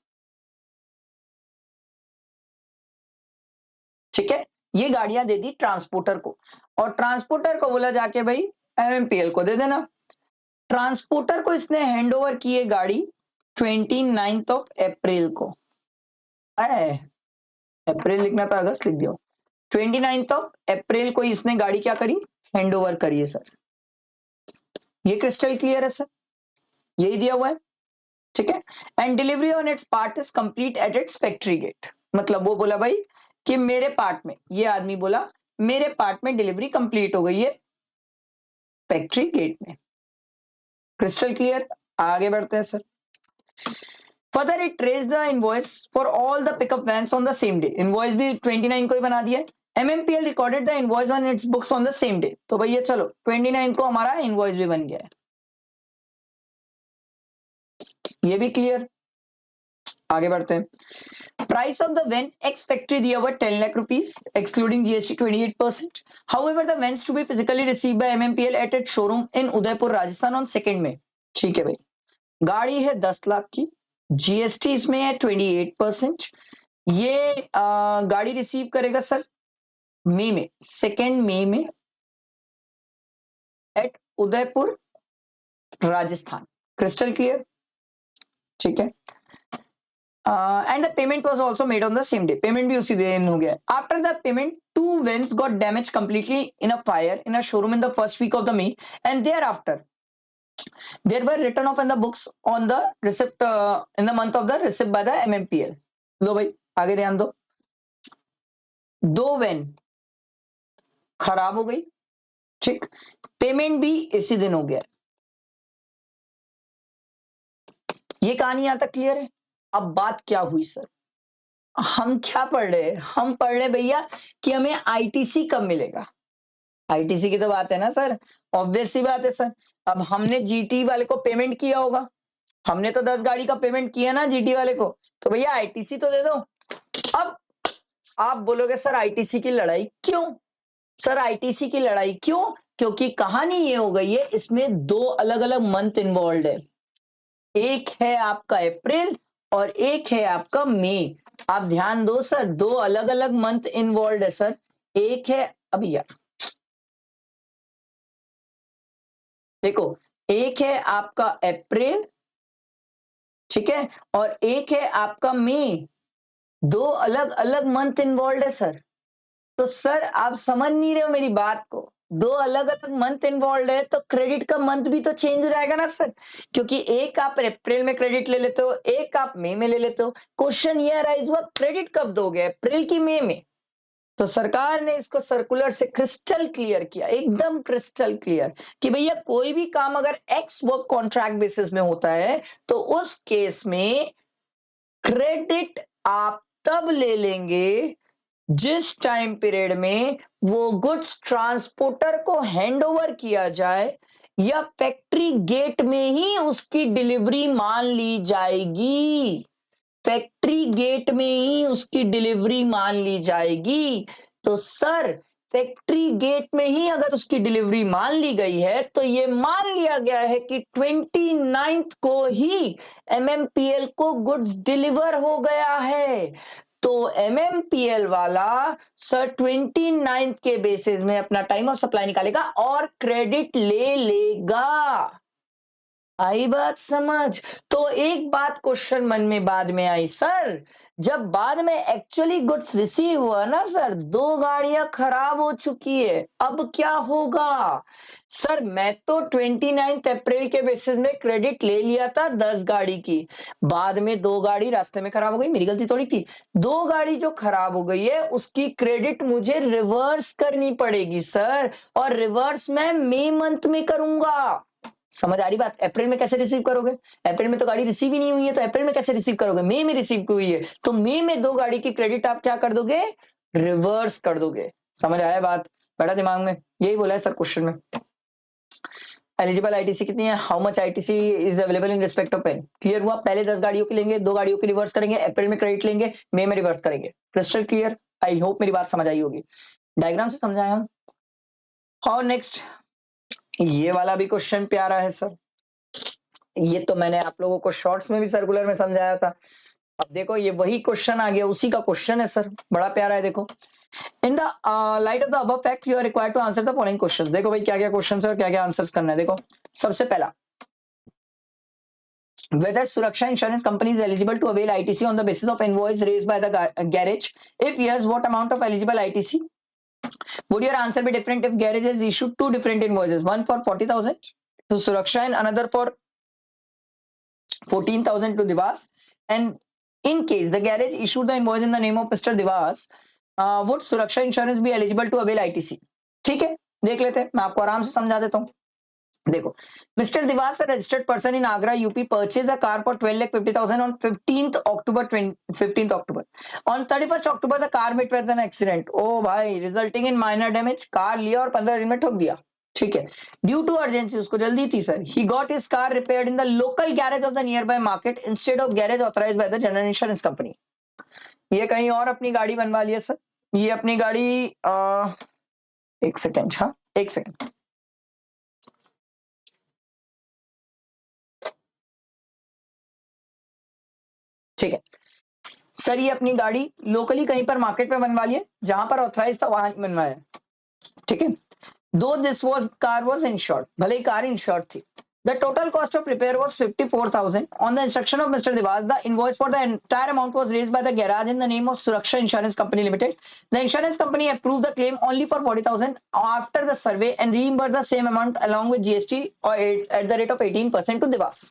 ठीक है, ये गाड़ियां दे दी ट्रांसपोर्टर को और ट्रांसपोर्टर को बोला जाके भाई एमएमपीएल को दे देना। ट्रांसपोर्टर को इसने हैंड ओवर किए गाड़ी 29th ऑफ अप्रैल को, अप्रैल लिखना था अगस्त लिख दिया, 29th ऑफ अप्रैल को इसने गाड़ी क्या करी, हैंड ओवर करी है सर। ये क्रिस्टल क्लियर है सर, यही दिया हुआ है, ठीक है। And delivery on its part is complete at its factory gate, मतलब वो बोला भाई कि मेरे पार्ट में, ये आदमी बोला मेरे पार्ट में डिलीवरी कंप्लीट हो गई है फैक्ट्री गेट में। क्रिस्टल क्लियर, आगे बढ़ते हैं sir. Further it raise the invoice for all the pickup vans on the same day, invoice भी 29 को ही बना दिया है। MMPL recorded the invoice on its books on the same day, तो भैया चलो 29 को हमारा इनवॉइस भी बन गया है, ये भी क्लियर। आगे बढ़ते हैं। Price of the van ex factory दिया हुआ 10 lakh rupees excluding GST 28%। However the vans to be physically receive by MMPL at it showroom in Udaipur Rajasthan on 2 में, ठीक है भाई। गाड़ी है 10 लाख की, जीएसटी इसमें है 28%। ये गाड़ी रिसीव करेगा सर मई में, 2 मई में at Udaipur Rajasthan, crystal clear, ठीक है। And the payment was also made on the same day, payment भी उसी दिन हो गया। After the payment, 2 vans got damaged completely in a fire in a showroom in the first week of the May, and thereafter there were written off in the books on the receipt in the month of the receipt by the MMPL। लो भाई आगे ध्यान दो, 2 van खराब हो गई, ठीक, payment भी इसी दिन हो गया, ये कहानी यहां तक क्लियर है। अब बात क्या हुई सर, हम क्या पढ़ रहे हैं, हम पढ़ रहे भैया कि हमें आईटीसी कब मिलेगा। आईटीसी की तो बात है ना सर, ऑब्वियस सी बात है सर। अब हमने जीटी वाले को पेमेंट किया होगा, हमने तो 10 गाड़ी का पेमेंट किया ना जीटी वाले को, तो भैया आईटीसी तो दे दो। अब आप बोलोगे सर आईटीसी की लड़ाई क्यों, सर आईटीसी की लड़ाई क्यों, क्योंकि कहानी ये हो गई है, इसमें 2 अलग अलग मंथ इन्वॉल्व है, एक है आपका अप्रैल और एक है आपका मई। आप ध्यान दो सर, 2 अलग अलग मंथ इन्वॉल्व है सर, एक है, अभी यार देखो, एक है आपका अप्रैल, ठीक है, और एक है आपका मई, 2 अलग अलग मंथ इन्वॉल्व है सर। तो सर आप समझ नहीं रहे हो मेरी बात को, 2 अलग अलग मंथ इन्वॉल्व है तो क्रेडिट का मंथ भी तो चेंज हो जाएगा ना सर, क्योंकि एक आप अप्रैल में क्रेडिट ले लेते हो, एक आप मई में ले लेते हो। क्वेश्चन ये अराइज हुआ क्रेडिट कब दोगे, अप्रैल की मई में। तो सरकार ने इसको सर्कुलर से क्रिस्टल क्लियर किया, एकदम क्रिस्टल क्लियर, कि भैया कोई भी काम अगर एक्स वर्क कॉन्ट्रैक्ट बेसिस में होता है तो उस केस में क्रेडिट आप तब ले लेंगे जिस टाइम पीरियड में वो गुड्स ट्रांसपोर्टर को हैंड ओवर किया जाए या फैक्ट्री गेट में ही उसकी डिलीवरी मान ली जाएगी, फैक्ट्री गेट में ही उसकी डिलीवरी मान ली जाएगी। तो सर फैक्ट्री गेट में ही अगर उसकी डिलीवरी मान ली गई है तो ये मान लिया गया है कि 29th को ही MMPL को गुड्स डिलीवर हो गया है। तो MMPL वाला सर 29 के बेसिस में अपना टाइम ऑफ सप्लाई निकालेगा और क्रेडिट ले लेगा। आई बात समझ? तो एक बात क्वेश्चन मन में बाद में आई, सर जब बाद में एक्चुअली गुड्स रिसीव हुआ ना सर, 2 गाड़ियां खराब हो चुकी है, अब क्या होगा? सर मैं तो 29 अप्रैल के बेसिस में क्रेडिट ले लिया था 10 गाड़ी की, बाद में 2 गाड़ी रास्ते में खराब हो गई, मेरी गलती थोड़ी थी। 2 गाड़ी जो खराब हो गई है उसकी क्रेडिट मुझे रिवर्स करनी पड़ेगी सर, और रिवर्स मैं मई मंथ में करूंगा। समझ आ रही बात? अप्रैल में कैसे रिसीव करोगे? अप्रैल में तो गाड़ी रिसीव ही नहीं हुई है, तो अप्रैल में कैसे रिसीव करोगे? मई में रिसीव हुई है, तो मई में 2 गाड़ी की क्रेडिट आप क्या कर दोगे? रिवर्स कर दोगे। समझ आया बात? बैठा दिमाग में? यही बोला है सर क्वेश्चन में। एलिजिबल आईटीसी कितनी है? How much ITC is available in respect of pen? Clear हुआ? पहले 10 गाड़ियों की लेंगे, 2 गाड़ियों की रिवर्स करेंगे, अप्रैल में क्रेडिट लेंगे, मई में रिवर्स करेंगे। Crystal clear? आई होप मेरी बात समझ आई होगी। डायग्राम से समझाया हम। और नेक्स्ट ये वाला भी क्वेश्चन प्यारा है सर, ये तो मैंने आप लोगों को शॉर्ट्स में भी सर्कुलर में समझाया था। अब देखो ये वही क्वेश्चन आ गया, उसी का क्वेश्चन है सर, बड़ा प्यारा है। देखो, in the light of the above fact you are required to answer the following questions. देखो भाई क्या क्या क्वेश्चंस है और क्या क्या आंसर्स करना है। देखो सबसे पहला, whether Suraksha Insurance Company is eligible to avail ITC on the basis of invoice raised by the garage? If yes, what amount of eligible ITC? Would your answer be different if garage has issued 2 different invoices, one for 40,000 to Suraksha and another for 14,000 to Divas? And in case the garage issued the invoice in the name of Mr. Divas, would Suraksha Insurance be eligible to avail ITC? ठीक है, देख लेते हैं, मैं आपको आराम से समझा देता हूँ। देखो, Mr. Divas, a registered person in Agra, UP, purchased a car for 12,50,000 on 15th October. On 31st October, the car met with an accident. Oh भाई, resulting in minor damage. Car लिया और 15 दिन में ठोक दिया। ठीक है, ड्यू टू अर्जेंसी, उसको जल्दी थी sir, he got his car repaired in the local garage of the near by market instead of garage authorised by the general insurance company. ये कहीं और अपनी गाड़ी बनवा लिया सर, ये अपनी गाड़ी एक सेकेंड, हाँ एक सेकेंड, ठीक है सर, ये अपनी गाड़ी लोकली कहीं पर मार्केट में बनवा लिए, जहां पर ऑथराइज था वहां बनवाया। ठीक है, दो this was car was insured, भले ही कार इंश्योर्ड थी। The total cost of repair was 54,000. On the instruction of Mr. Devas, the invoice for the entire amount was raised by the garage in the name of Suraksha Insurance Company Limited. The insurance company approved the claim only for 40,000 after the survey and reimbursed the same amount along with GST or at the rate of 18% to Devas.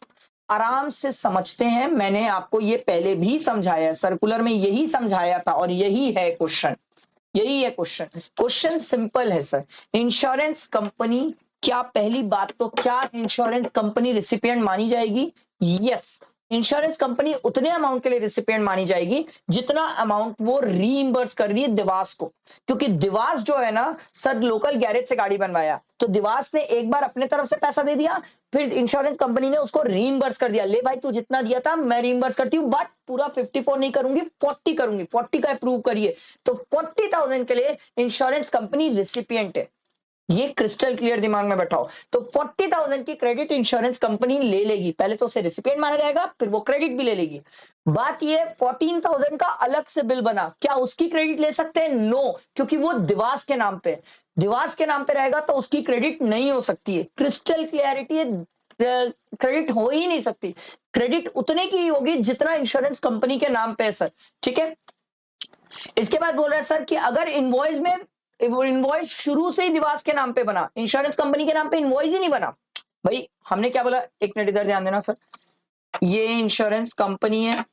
आराम से समझते हैं, मैंने आपको ये पहले भी समझाया, सर्कुलर में यही समझाया था और यही है क्वेश्चन, यही है क्वेश्चन। क्वेश्चन सिंपल है सर, इंश्योरेंस कंपनी, क्या पहली बात तो क्या इंश्योरेंस कंपनी रिसिपिएंट मानी जाएगी? यस, इंश्योरेंस कंपनी उतने अमाउंट के लिए रिसिपिएंट मानी जाएगी जितना अमाउंट वो रीइंबर्स कर रही है दिवास को, क्योंकि दिवास जो है ना सर, लोकल गैरेज से गाड़ी बनवाया, तो दिवास ने एक बार अपने तरफ से पैसा दे दिया, फिर इंश्योरेंस कंपनी ने उसको रीइंबर्स कर दिया, ले भाई तू जितना दिया था मैं रीइंबर्स करती हूँ, बट पूरा 54 नहीं करूंगी, 40 करूंगी, 40 का अप्रूव करिए। तो 40,000 के लिए इंश्योरेंस कंपनी रिसिपिएंट है, ये क्रिस्टल क्लियर दिमाग में बैठाओ। तो 40,000 की क्रेडिट इंश्योरेंस कंपनी ले लेगी, पहले तो उसे रिसिपिएंट माना जाएगा, फिर वो क्रेडिट भी ले लेगी। बात ये 14,000 का अलग से बिल बना, क्या उसकी क्रेडिट ले सकते हैं? नो, क्योंकि वो दिवास के नाम पे, दिवास के नाम पे रहेगा तो उसकी क्रेडिट नहीं हो सकती है। क्रिस्टल क्लियरिटी है, क्रेडिट हो ही नहीं सकती, क्रेडिट उतने की ही होगी जितना इंश्योरेंस कंपनी के नाम पे है सर। ठीक है, इसके बाद बोल रहा है सर कि अगर इनवॉइस में, इनवॉइस शुरू से ही दिवास के नाम पे बना, इंश्योरेंस कंपनी के नाम पे इनवॉइस ही नहीं बना, भाई हमने क्या बोला, एक मिनट इधर ध्यान देना सर, ये इंश्योरेंस कंपनी है,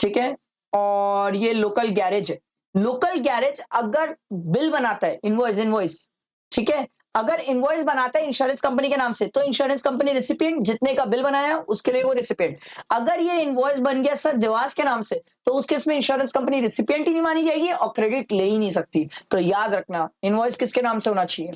ठीक है, और ये लोकल गैरेज है। लोकल गैरेज अगर बिल बनाता है, इनवॉइस, इनवॉइस, ठीक है, अगर इनवॉइस बनाता है इंश्योरेंस कंपनी के नाम से, तो इंश्योरेंस कंपनी रिसिपिएंट, जितने का बिल बनाया उसके लिए वो रिसिपिएंट। अगर ये इनवॉइस बन गया सर दिवास के नाम से, तो उस केस में इंश्योरेंस कंपनी रिसिपिएंट ही नहीं मानी जाएगी और क्रेडिट ले ही नहीं सकती। तो याद रखना, इनवॉइस किसके नाम से होना चाहिए,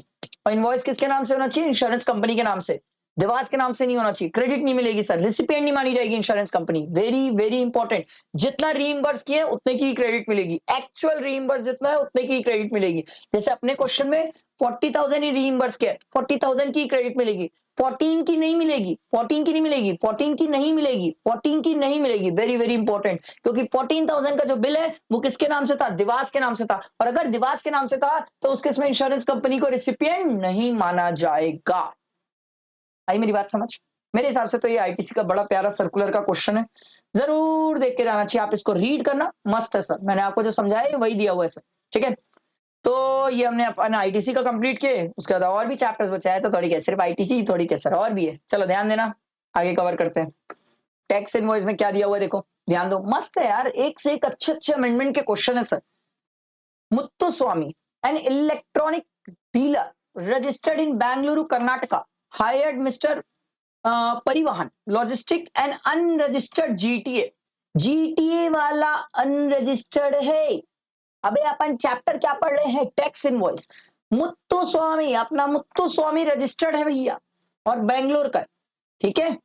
और इनवॉइस किसके नाम से होना चाहिए? इंश्योरेंस कंपनी के नाम से। देवास के नाम से नहीं होना चाहिए, क्रेडिट नहीं मिलेगी सर, रिसिपिएंट नहीं मानी जाएगी insurance company, very very important. जितना रीइंबर्स किए उतने की ही क्रेडिट मिलेगी, एक्चुअल रीइंबर्स जितना है उतने की ही क्रेडिट मिलेगी। जैसे अपने क्वेश्चन में 40,000 ही रीइंबर्स किया, 40,000 की क्रेडिट मिलेगी, 14 की नहीं मिलेगी, 14 की नहीं मिलेगी, 14 की नहीं मिलेगी, 14 की नहीं मिलेगी, वेरी वेरी इंपॉर्टेंट। क्योंकि 14,000 का जो बिल है वो किसके नाम से था, दिवास के नाम से था, और अगर दिवास के नाम से था तो उसके इसमें इंश्योरेंस कंपनी को रिसिपिएंट नहीं माना जाएगा। आई मेरी बात समझ? मेरे हिसाब से तो ये आईटीसी का बड़ा प्यारा सर्कुलर का क्वेश्चन है, जरूर देख के जाना चाहिए। आप इसको रीड करना, मस्त है सर, मैंने आपको जो समझाया वही दिया हुआ है सर, ठीक है। तो ये हमने अपना आईटीसी का कंप्लीट किए, उसके बाद और भी चैप्टर्स बचे हैं, ऐसा थोड़ी क्या सिर्फ आईटीसी थोड़ी क्या सर, और भी है। चलो ध्यान देना, आगे कवर करते हैं। टैक्स इनवॉइस में क्या दिया हुआ है देखो, ध्यान दो, मस्त है यार, एक से एक अच्छे अच्छे अमेंडमेंट के क्वेश्चन है sir. Muthuswamy, an electronic dealer registered in Bengaluru Karnataka, hired Mr. परिवहन logistic and unregistered GTA, GTA वाला अनरजिस्टर्ड है। अबे अपन चैप्टर क्या पढ़ रहे हैं, टैक्स इनवॉइस। मुत्तुस्वामी, अपना मुत्तुस्वामी रजिस्टर्ड है भैया, और बेंगलोर का, ठीक है।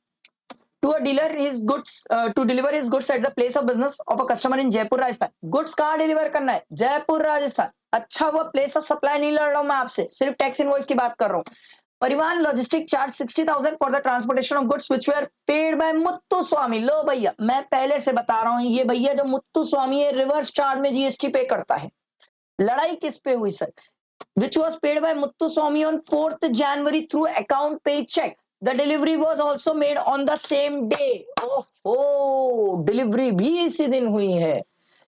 To a dealer his goods, to deliver his goods at the place of business of a customer in Jaipur Rajasthan. Goods कहाँ डिलीवर करना है, जयपुर राजस्थान। अच्छा, वो प्लेस ऑफ सप्लाई नहीं लड़ रहा हूं मैं आपसे, सिर्फ टैक्स इनवॉइस की बात कर रहा हूं। परिवहन logistic charge 60,000 for the transportation of goods which were paid by Muthuswamy. लो भैया, मैं पहले से बता रहा हूं, ये भैया जो मुत्तुस्वामी है रिवर्स चार्ज में जीएसटी पे करता है। लड़ाई किस पे हुई sir, which was paid by Muthuswamy on 4th January through account pay check. The delivery was also made on the same day. ओहो, डिलीवरी भी इसी दिन हुई है।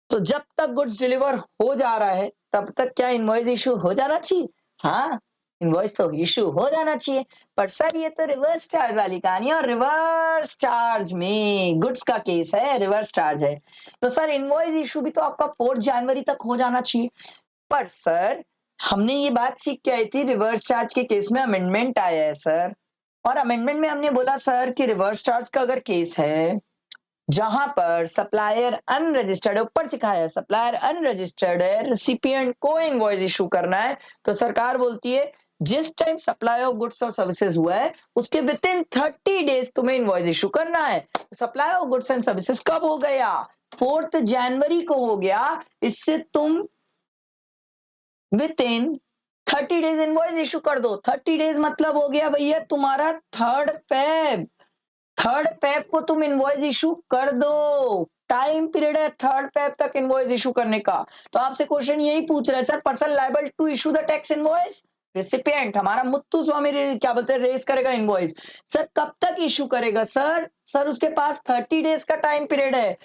तो जब तक गुड्स डिलीवर हो जा रहा है तब तक क्या इनवॉइस इशू हो जाना चाहिए? हाँ, इनवॉइस तो इशू हो जाना चाहिए। पर सर ये तो रिवर्स चार्ज वाली कहानी है, और रिवर्स चार्ज में गुड्स का केस है, रिवर्स चार्ज है, तो सर इनवॉइस इशू भी तो आपका 4 जनवरी तक हो जाना चाहिए। पर सर हमने ये बात सीख के आई थी, रिवर्स चार्ज के केस में अमेंडमेंट आया है सर, और अमेंडमेंट में हमने बोला सर कि रिवर्स चार्ज का अगर केस है जहां पर सप्लायर अनरजिस्टर्ड है, ऊपर सिखाया है सप्लायर अनरजिस्टर्ड है, रिसिपिएंट को इनवॉइस इशू करना है, तो सरकार बोलती है जिस टाइम सप्लाई ऑफ गुड्स और सर्विसेज हुआ है उसके विद इन 30 डेज तुम्हें इनवॉइस इशू करना है। Supply of goods and services कब हो गया, 4 जनवरी को हो गया, इससे तुम with in 30 days invoice issue कर दो। 30 डेज मतलब हो गया भैया तुम्हारा 3rd Feb, 3rd Feb को तुम इनवॉइस इशू कर दो, टाइम पीरियड है 3rd Feb तक इनवॉइस इशू करने का। तो आपसे क्वेश्चन यही पूछ रहा है sir, person liable to issue the tax invoice, recipient हमारा मुत्तुस्वामी क्या बोलते हैं रेज करेगा इनवॉइस। सर कब तक इशू करेगा सर, सर उसके पास 30 डेज का टाइम पीरियड है,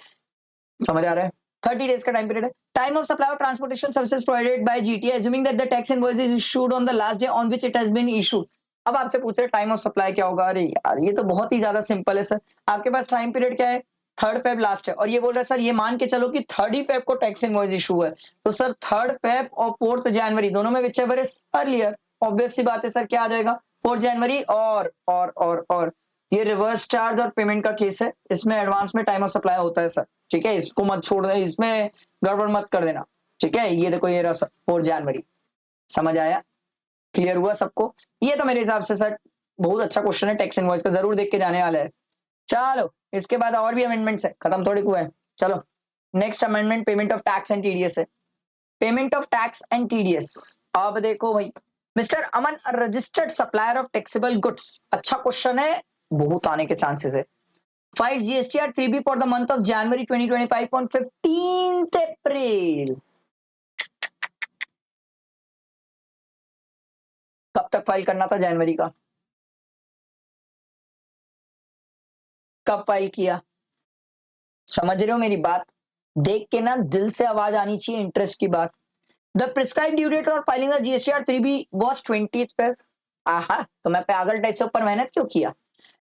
समझ आ रहा है, 30 डेज का टाइम पीरियड है। Time of supply of transportation services provided by GTA assuming that the tax invoice is issued on the last day on which it has been issued. अब आपसे पूछ रहे टाइम ऑफ सप्लाई क्या होगा, अरे यार ये तो बहुत ही ज्यादा सिंपल है सर, आपके पास टाइम पीरियड क्या है, 3rd Feb लास्ट है, और ये बोल रहा है सर ये मान के चलो कि 3rd Feb को टैक्स इनवॉइस इशू है, तो सर 3rd Feb और 4th January दोनों में whichever is earlier, obvious सी बात है सर, क्या आ जाएगा 4 जनवरी। और ये रिवर्स चार्ज और पेमेंट का केस है, इसमें एडवांस में टाइम ऑफ सप्लाई होता है सर, ठीक है, इसको मत छोड़ देना, इसमें गड़बड़ मत कर देना, ठीक है। ये देखो ये रहा 4 जनवरी, समझ आया, क्लियर हुआ सबको? ये तो मेरे हिसाब से सर बहुत अच्छा क्वेश्चन है, टैक्स इनवॉइस का जरूर देख के जाने वाला है। चलो इसके बाद और भी अमेंडमेंट्स है, खत्म थोड़ी हुआ है। चलो next amendment payment of tax and TDS है, payment of tax and TDS. अब देखो भाई, mister Aman registered supplier of taxable goods, अच्छा क्वेश्चन है, बहुत आने के चांसेस है। Filed GSTR 3B for the month of January 2025 on 15th April. कब तक फाइल करना था जनवरी का, कब फाइल किया, समझ रहे हो मेरी बात? देख के ना दिल से आवाज आनी चाहिए, इंटरेस्ट की बात। द प्रिस्क्राइब ड्यू डेट और filing GSTR 3B was 20th Feb। आहा, तो मैं पागल टाइप से ऊपर मेहनत क्यों किया।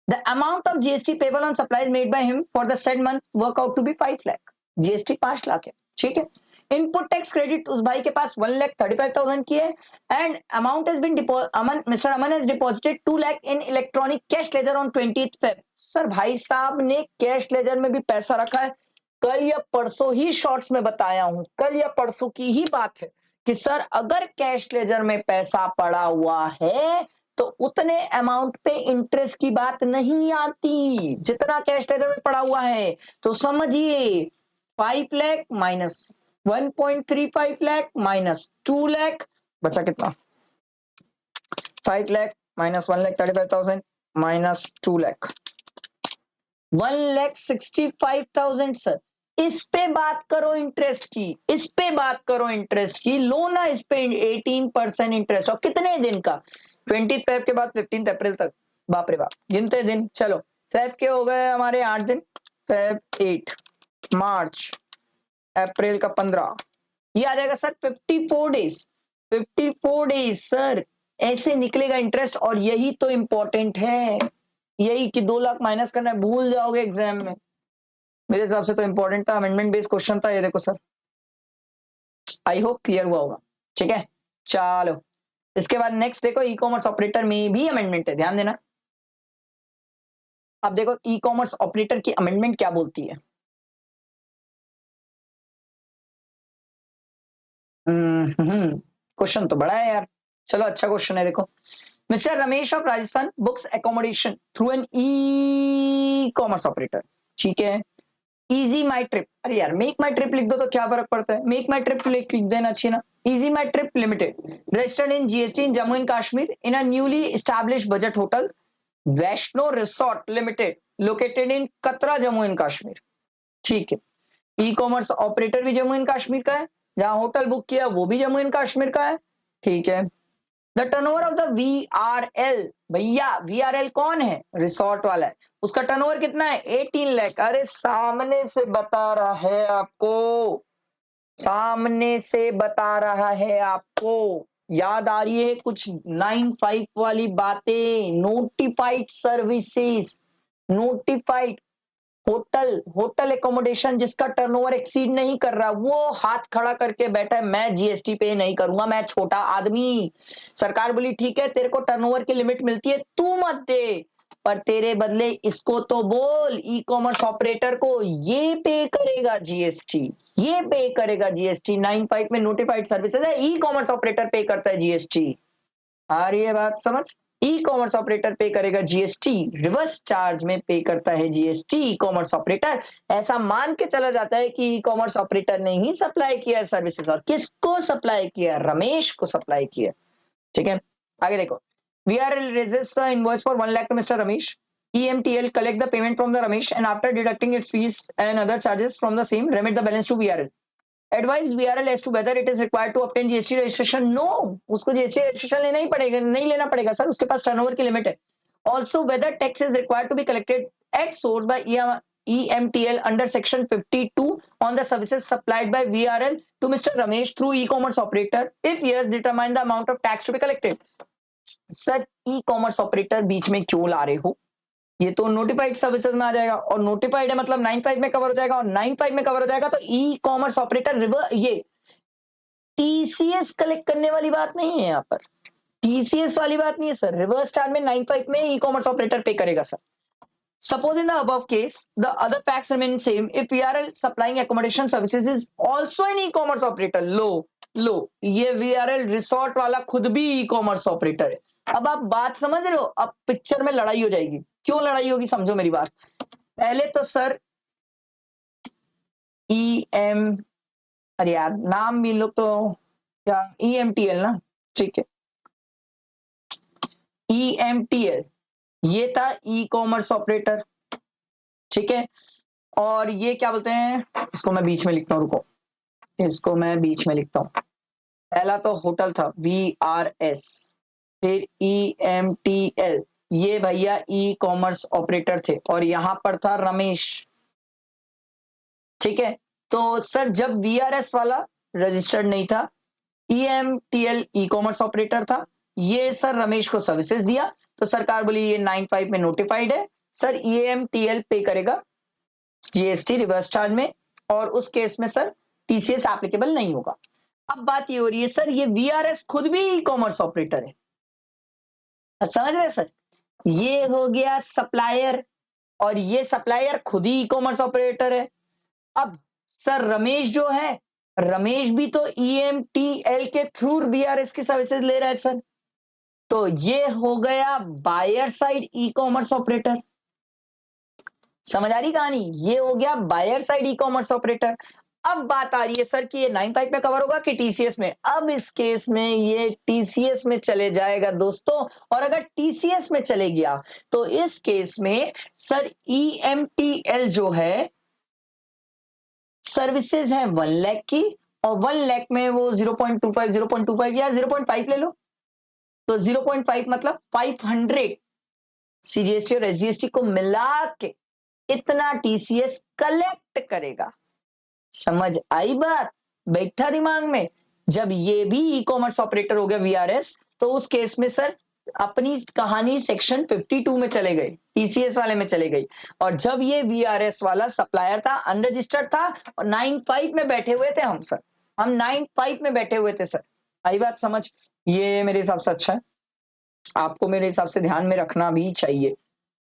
The amount of GST payable on supplies made by him for the said month work out to be 5 lakh। GST 5 lakh है, ठीक है। इनपुट टैक्स क्रेडिट उस भाई के पास 1,35,000 की है, and amount has been mister Aman has deposited 2 lakh in electronic cash ledger on 20th Feb। Sir भाई साहब ने कैश लेजर में भी पैसा रखा है, कल या परसों ही शॉर्ट्स में बताया हूं, कल या परसों की ही बात है कि सर अगर कैश लेजर में पैसा पड़ा हुआ है तो उतने अमाउंट पे इंटरेस्ट की बात नहीं आती जितना कैश टेलर में पड़ा हुआ है। तो समझिए 5 लाख माइनस 1.35 लाख माइनस 2 लाख बचा कितना, 5 lakh minus 1,35,000 minus 2 lakh 1,65,000 sir. इस पे बात करो इंटरेस्ट की, इस पे बात करो इंटरेस्ट की, लो ना इस पे 18% इंटरेस्ट। और कितने दिन का, 20 फेब के बाद 15 अप्रैल तक। बाप रे बाप, गिनते दिन। चलो फेब के हो गए हमारे 8 दिन, फेब 8, मार्च, अप्रैल का 15, ये आ जाएगा सर 54 डेज। 54 डेज सर ऐसे निकलेगा इंटरेस्ट। और यही तो इंपॉर्टेंट है, यही कि 2 लाख माइनस करना है, भूल जाओगे एग्जाम में। मेरे हिसाब से तो इंपॉर्टेंट था, अमेंडमेंट बेस्ड क्वेश्चन था ये, देखो सर। आई होप क्लियर हुआ होगा। ठीक है, चलो इसके बाद नेक्स्ट देखो, ई कॉमर्स ऑपरेटर में भी अमेंडमेंट है, ध्यान देना। अब देखो ई कॉमर्स ऑपरेटर की अमेंडमेंट क्या बोलती है। क्वेश्चन तो बड़ा है यार, चलो अच्छा क्वेश्चन है। देखो, mister Ramesh of Rajasthan books accommodation through an e commerce operator. ठीक है, इजी माई ट्रिप, अरे यार मेक माई ट्रिप लिख दो तो क्या फर्क पड़ता है, मेक माई ट्रिप लिख देना चाहिए ना। Easy my trip limited registered in GST in Jammu and Kashmir in a newly established budget hotel Vaishno resort limited located in कतरा जम्मू एंड कश्मीर। ठीक है, ई कॉमर्स ऑपरेटर भी जम्मू एंड कश्मीर का है, जहां होटल बुक किया वो भी जम्मू एंड कश्मीर का है। ठीक है, the turnover of the VRL, भैया वीआरएल कौन है, रिसोर्ट वाला है, उसका टर्नओवर कितना है 18 लाख। अरे सामने से बता रहा है आपको, सामने से बता रहा है आपको, याद आ रही है कुछ 95 वाली बातें। Notified services, notified hotel, hotel accommodation जिसका टर्नओवर एक्सीड नहीं कर रहा, वो हाथ खड़ा करके बैठा है, मैं जीएसटी पे नहीं करूंगा, मैं छोटा आदमी। सरकार बोली ठीक है तेरे को टर्नओवर की लिमिट मिलती है, तू मत दे, पर तेरे बदले इसको तो बोल, ई कॉमर्स ऑपरेटर को ये पे करेगा जीएसटी, ये पे करेगा जीएसटी। 95 में नोटिफाइड सर्विसेज है, ई कॉमर्स ऑपरेटर पे करता है जीएसटी। आ रही है बात समझ। ई कॉमर्स ऑपरेटर पे करेगा जीएसटी, रिवर्स चार्ज में पे करता है जीएसटी ई कॉमर्स ऑपरेटर। ऐसा मान के चला जाता है कि ई कॉमर्स ऑपरेटर ने ही सप्लाई किया सर्विसेज। और किसको सप्लाई किया, रमेश को सप्लाई किया। ठीक है, आगे देखो, VRL raises the invoice for 1 lakh to Mr. Ramesh. EMTL collect the payment from the Ramesh and after deducting its fees and other charges from the same, remit the balance to VRL. Advise VRL as to whether it is required to obtain GST registration. No, उसको GST registration लेना ही पड़ेगा, नहीं लेना पड़ेगा sir, उसके पास turnover की limit है। Also, whether tax is required to be collected at source by EMTL under section 52 on the services supplied by VRL to Mr. Ramesh through e-commerce operator. If yes, determine the amount of tax to be collected. Sir e commerce operator बीच में क्यों ला रहे हो, ये तो notified services में आ जाएगा, और नोटिफाइड है मतलब 95 में कवर हो जाएगा, और 95 में कवर हो जाएगा तो ई कॉमर्स ऑपरेटर रिवर ये टीसीएस कलेक्ट करने वाली बात नहीं है यहाँ पर, टीसीएस वाली बात नहीं है सर। रिवर्स चार्ज में 95 में ई कॉमर्स ऑपरेटर पे करेगा sir. Suppose in the above case, the other packs remain same. If VRL supplying accommodation services is also an e-commerce operator, लो ये VRL रिसोर्ट वाला खुद भी ई-कॉमर्स ऑपरेटर है। अब आप बात समझ रहे हो, अब पिक्चर में लड़ाई हो जाएगी। क्यों लड़ाई होगी समझो मेरी बात। पहले तो सर ई एम, अरे यार नाम भी लोग तो क्या, EMTL ना, ठीक है, EMTL ये था ई कॉमर्स ऑपरेटर। ठीक है, और ये क्या बोलते हैं, इसको मैं बीच में लिखता हूँ, रुको इसको मैं बीच में लिखता हूँ। पहला तो होटल था VRS, फिर EMTL, ये भैया ई कॉमर्स ऑपरेटर थे, और यहां पर था रमेश। ठीक है, तो सर जब VRS वाला रजिस्टर्ड नहीं था, EMTL ई कॉमर्स ऑपरेटर था, ये सर रमेश को सर्विसेज दिया, तो सरकार बोली ये 95 में नोटिफाइड है सर, EMTL पे करेगा जीएसटी रिवर्स चार्ज में, और उस केस में सर टीसीएस एप्लीकेबल नहीं होगा। अब बात ये हो रही है सर, ये वीआरएस खुद भी ई कॉमर्स ऑपरेटर है, समझ रहे सर, ये हो गया सप्लायर, और ये सप्लायर खुद ही ई कॉमर्स ऑपरेटर है। अब सर रमेश जो है, रमेश भी तो EMTL के थ्रू वीआरएस की सर्विसेज ले रहा है सर। तो ये हो गया buyer side e commerce operator. समझ आ रही कहानी? ये हो गया buyer side e commerce operator. अब बात आ रही है सर कि ये 9 5 में कवर होगा कि टीसीएस में? अब इस केस में ये टीसीएस में चले जाएगा दोस्तों। और अगर टीसीएस में चले गया तो इस केस में सर ईएमटीएल जो है सर्विसेज है 1 लाख की, और 1 लाख में वो 0.25 या 0.5 ले लो, तो 0.5 मतलब 500 सीजीएसटी और एसजीएसटी को मिला के इतना टीसीएस कलेक्ट करेगा। समझ आई बात? बैठा दिमाग में? जब ये भी ई कॉमर्स ऑपरेटर हो गया वीआरएस, तो उस केस में सर अपनी कहानी सेक्शन 52 में चले गए, टीसीएस वाले में चले गई। और जब ये वीआरएस वाला सप्लायर था, अनरजिस्टर्ड था, और 9 5 में बैठे हुए थे हम सर, हम 9 5 में बैठे हुए थे सर। आई बात समझ? ये मेरे हिसाब से अच्छा है, आपको मेरे हिसाब से ध्यान में रखना भी चाहिए।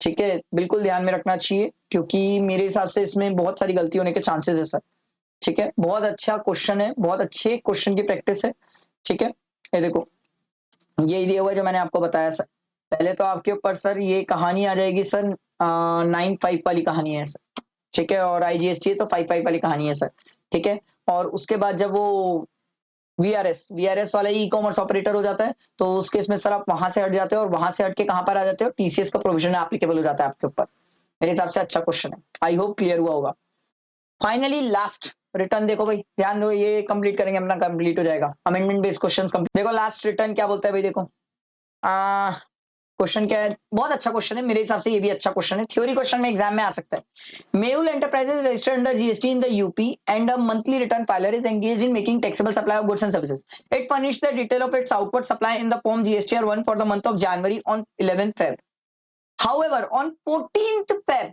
ठीक है, बिल्कुल ध्यान में रखना चाहिए, क्योंकि मेरे हिसाब से इसमें बहुत सारी गलती होने के चांसेस है सर। ठीक है, बहुत अच्छा क्वेश्चन है, बहुत अच्छे क्वेश्चन की प्रैक्टिस है। ठीक है, ये देखो, ये दिया हुआ जो मैंने आपको बताया सर। पहले तो आपके ऊपर सर ये कहानी आ जाएगी सर, 9 5 वाली कहानी है सर। ठीक है, और आईजीएसटी है तो 5 5 वाली कहानी है सर। ठीक है, और उसके बाद जब वो वीआरएस वाला ई कॉमर्स ऑपरेटर हो जाता है, तो उस केस में सर आप वहां से हट जाते हो, और वहां से हट के कहां पर आ जाते हो? टीसीएस का प्रोविजन एप्लीकेबल हो जाता है आपके ऊपर। मेरे हिसाब से अच्छा क्वेश्चन है, आई होप क्लियर हुआ होगा। फाइनली लास्ट रिटर्न देखो भाई, ध्यान दो, ये कंप्लीट करेंगे अपना, कंप्लीट हो जाएगा अमेंडमेंट बेस्ड क्वेश्चंस कंप्लीट। देखो लास्ट रिटर्न क्या बोलता है भाई, देखो क्वेश्चन क्या है, बहुत अच्छा क्वेश्चन है, मेरे हिसाब से ये भी अच्छा क्वेश्चन है, थ्योरी क्वेश्चन में एग्जाम में आ सकता है। Mehul enterprises registered under GST in the UP and a monthly return filer is engaged in making taxable supply of goods and services. It furnish the detail of its outward supply in the form GSTR 1 for the month of January on 11th Feb. However, on 14th Feb,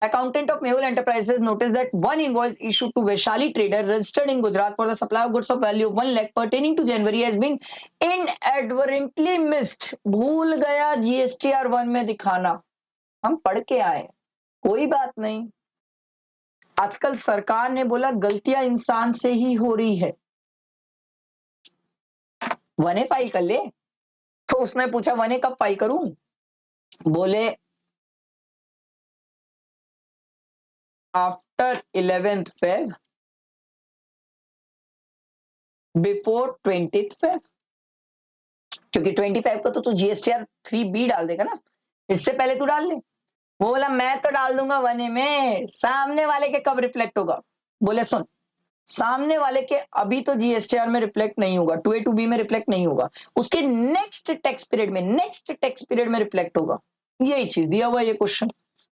accountant of Mehul Enterprises noticed that one invoice issued to Vaishali Trader registered in Gujarat for the supply of goods of value of 1 lakh pertaining to January has been inadvertently missed. भूल गया GSTR 1 में दिखाना। हम पढ़ के आए, कोई बात नहीं। आजकल सरकार ने बोला गलतियां इंसान से ही हो रही है, वने फाइल कर ले। तो उसने पूछा वने कब फाइल करूं? बोले after 11th Feb, before 20th Feb, क्योंकि 25 को तो तू जीएसटीआर 3B डाल देगा ना, इससे पहले तू डाल ले। वो बोला मैं तो डाल दूंगा वने में, सामने वाले के कब रिफ्लेक्ट होगा? बोले सुन, सामने वाले के अभी तो जीएसटीआर में रिफ्लेक्ट नहीं होगा, 2A 2B में रिफ्लेक्ट नहीं होगा, उसके नेक्स्ट टैक्स पीरियड में रिफ्लेक्ट होगा। यही चीज दिया हुआ ये क्वेश्चन।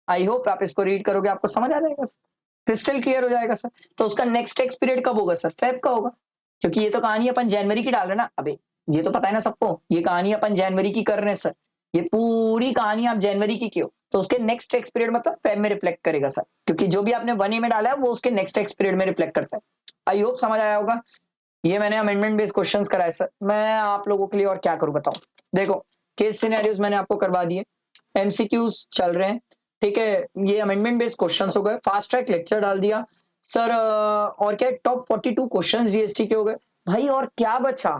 आई होप आप इसको रीड करोगे, आपको समझ आ जाएगा सर, क्रिस्टल क्लियर हो जाएगा सर। तो उसका नेक्स्ट टैक्स पीरियड कब होगा सर? फेब का होगा, क्योंकि ये तो कहानी अपन जनवरी की डाल रहे ना। अबे ये तो पता है ना सबको, ये कहानी अपन जनवरी की कर रहे हैं सर, ये पूरी कहानी आप जनवरी की क्यों, तो उसके नेक्स्ट टैक्स पीरियड मतलब फेब में रिफ्लेक्ट करेगा सर, क्योंकि जो भी आपने 1A में डाला है वो उसके नेक्स्ट टैक्स पीरियड में रिफ्लेक्ट करता है। आई होप समझ आया होगा। ये मैंने अमेंडमेंट बेस्ड क्वेश्चंस कराए सर, मैं आप लोगों के लिए और क्या करूं बताओ। देखो केस सिनेरियोज मैंने आपको करवा दिए, एमसीक्यूज चल रहे हैं। ठीक है, ये अमेंडमेंट बेस्ड क्वेश्चंस हो गए, फास्ट ट्रैक लेक्चर डाल दिया सर, और क्या टॉप 42 क्वेश्चंस जीएसटी के हो गए भाई, और क्या बचा?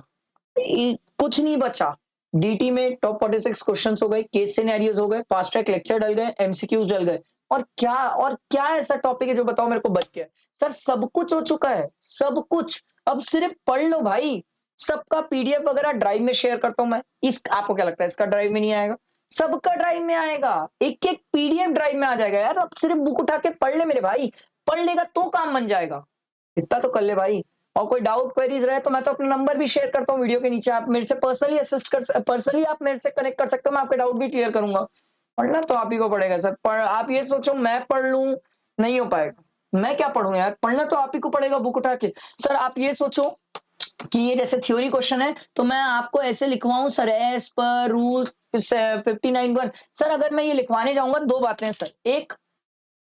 कुछ नहीं बचा। डीटी में टॉप 46 क्वेश्चंस हो गए, केस सिनेरियोज हो गए, फास्ट ट्रैक लेक्चर डल गए, एमसीक्यूज डल गए, और क्या ऐसा टॉपिक है जो बताओ मेरे को बच गया? सर सब कुछ हो चुका है, सब कुछ। अब सिर्फ पढ़ लो भाई। सबका पीडीएफ वगैरह ड्राइव में शेयर करता हूं मैं, इस आपको क्या लगता है इसका ड्राइव में नहीं आएगा? सबका ड्राइव में आएगा, एक एक पीडीएफ ड्राइव में आ जाएगा यार। अब सिर्फ बुक उठा के पढ़ ले मेरे भाई, पढ़ लेगा तो काम बन जाएगा, इतना तो कर ले भाई। और कोई डाउट क्वेरीज रहे तो मैं तो अपना नंबर भी शेयर करता हूँ वीडियो के नीचे, आप मेरे से पर्सनली आप मेरे से कनेक्ट कर सकते हो, मैं आपके डाउट भी क्लियर करूंगा। पढ़ना तो आप ही को पड़ेगा सर, आप ये सोचो मैं पढ़ लूं, नहीं हो पाएगा। मैं क्या पढ़ूं यार, पढ़ना तो आप ही को पड़ेगा बुक उठा के। सर आप ये सोचो कि ये जैसे थ्योरी क्वेश्चन है तो मैं आपको ऐसे लिखवाऊं sir, as per rule 59(1). Sir अगर मैं ये लिखवाने जाऊंगा, दो बातें हैं सर, एक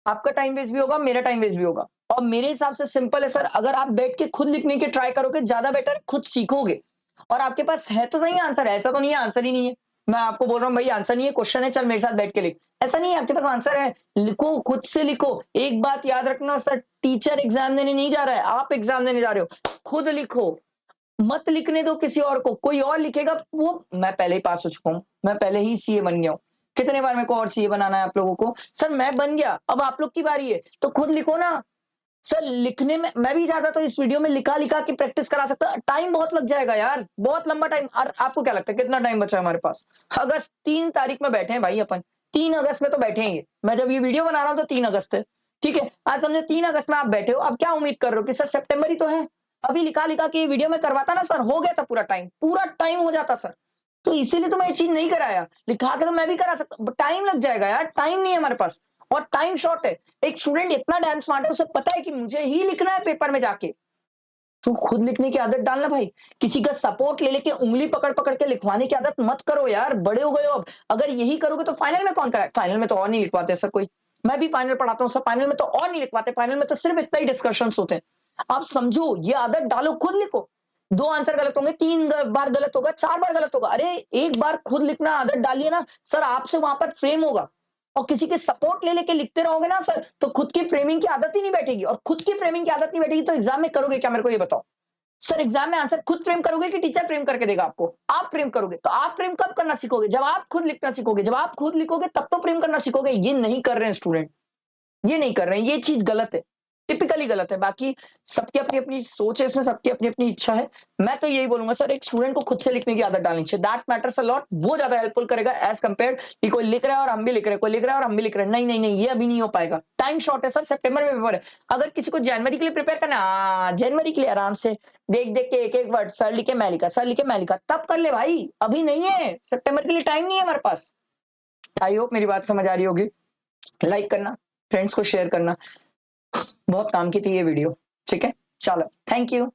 आपका टाइम वेस्ट भी होगा, मेरा टाइम वेस्ट भी होगा। और मेरे हिसाब से सिंपल है सर, अगर आप बैठ के खुद लिखने की ट्राई करोगे ज्यादा बेटर, खुद सीखोगे। और आपके पास है तो सही आंसर, ऐसा तो नहीं है आंसर ही नहीं है। मैं आपको बोल रहा हूँ भाई आंसर नहीं है, क्वेश्चन है, चल मेरे साथ बैठ के लिख, ऐसा नहीं है। आपके पास आंसर है, लिखो, खुद से लिखो। एक बात याद रखना सर, टीचर एग्जाम देने नहीं जा रहा है, आप एग्जाम देने जा रहे हो, खुद लिखो। मत लिखने दो किसी और को, कोई और लिखेगा वो, मैं पहले ही पास हो चुका हूँ, मैं पहले ही सीए बन गया हूँ। कितने बार मेरे को और सीए बनाना है आप लोगों को? सर मैं बन गया, अब आप लोग की बारी है, तो खुद लिखो ना। सर लिखने में मैं भी चाहता तो इस वीडियो में लिखा-लिखा के प्रैक्टिस करा सकता, टाइम बहुत लग जाएगा यार, बहुत लंबा टाइम। और आपको क्या लगता है कितना टाइम बचा है हमारे पास? अगस्त 3 तारीख में बैठे हैं भाई अपन, 3 अगस्त में तो बैठेंगे। मैं जब ये वीडियो बना रहा हूँ तो 3 अगस्त है, ठीक है? आज समझो 3 अगस्त में आप बैठे हो, अब क्या उम्मीद कर रहे हो कि सर सितंबर ही तो है, अभी लिखा-लिखा के ये वीडियो में करवाता ना सर, हो गया था पूरा टाइम हो जाता सर। तो इसीलिए तो मैं ये चीज़ नहीं कराया, लिखा के तो मैं भी करा सकता, टाइम लग जाएगा यार, टाइम नहीं है हमारे पास और टाइम शॉर्ट है। एक स्टूडेंट इतना डैम स्मार्ट है, उसे पता है कि मुझे ही लिखना है पेपर में जाके, तो खुद लिखने की आदत डालना भाई। किसी का सपोर्ट ले लेके उंगली पकड़-पकड़ के लिखवाने की आदत मत करो यार, बड़े हो गए हो अब। अगर यही करोगे तो फाइनल में कौन कराए? फाइनल में तो और नहीं लिखवाते सर कोई। मैं भी फाइनल पढ़ाता हूँ सर, फाइनल में तो और नहीं लिखवाते, फाइनल में तो सिर्फ इतना ही डिस्कशंस होते हैं। आप समझो, ये आदत डालो, खुद लिखो। 2 आंसर गलत होंगे, 3 बार गलत होगा, 4 बार गलत होगा। अरे! एक बार खुद लिखना आदत डालिए ना, सर आपसे वहाँ पर फ्रेम होगा। और किसी के सपोर्ट ले लेके लिखते रहोगे ना सर, तो खुद की फ्रेमिंग की आदत ही नहीं बैठेगी, और खुद की फ्रेमिंग की आदत नहीं बैठेगी तो एग्ज़ाम में करोगे क्या, मेरे को ये बताओ? सर एग्जाम में आंसर खुद फ्रेम करोगे कि टीचर फ्रेम करके देगा आपको? आप फ्रेम करोगे। तो आप फ्रेम कब करना सीखोगे? जब आप खुद लिखना सीखोगे। जब आप खुद लिखोगे तब तो फ्रेम करना सीखोगे। ये नहीं कर रहे हैं स्टूडेंट। ये नहीं कर रहे हैं, ये चीज़ गलत है। टिपिकली गलत है। बाकी सबकी अपनी-अपनी सोच है, इसमें सबकी अपनी-अपनी इच्छा है। मैं तो यही बोलूँगा सर, एक स्टूडेंट को खुद से लिखने की आदत डालनी चाहिए। That matters a lot. वो ज़्यादा हेल्पफुल करेगा एज़ कंपेयर्ड कि कोई लिख रहा है और हम भी लिख रहे हैं, कोई लिख रहा है और हम भी लिख रहे हैं। नहीं, नहीं, नहीं, ये अभी नहीं हो पाएगा। टाइम शॉर्ट है सर, सितंबर में पेपर है। अगर किसी को जनवरी के लिए प्रिपेयर करना है, जनवरी के लिए आराम से देख-देख के एक-एक वर्ड, सर लिखे मैं लिखा, सर लिखे मैं लिखा, तब कर ले भाई। अभी नहीं है, सितंबर के लिए टाइम नहीं है हमारे पास। आई होप मेरी बात समझ आ रही होगी। लाइक करना, फ्रेंड्स को शेयर करना। बहुत काम की थी ये वीडियो, ठीक है? चलो, थैंक यू।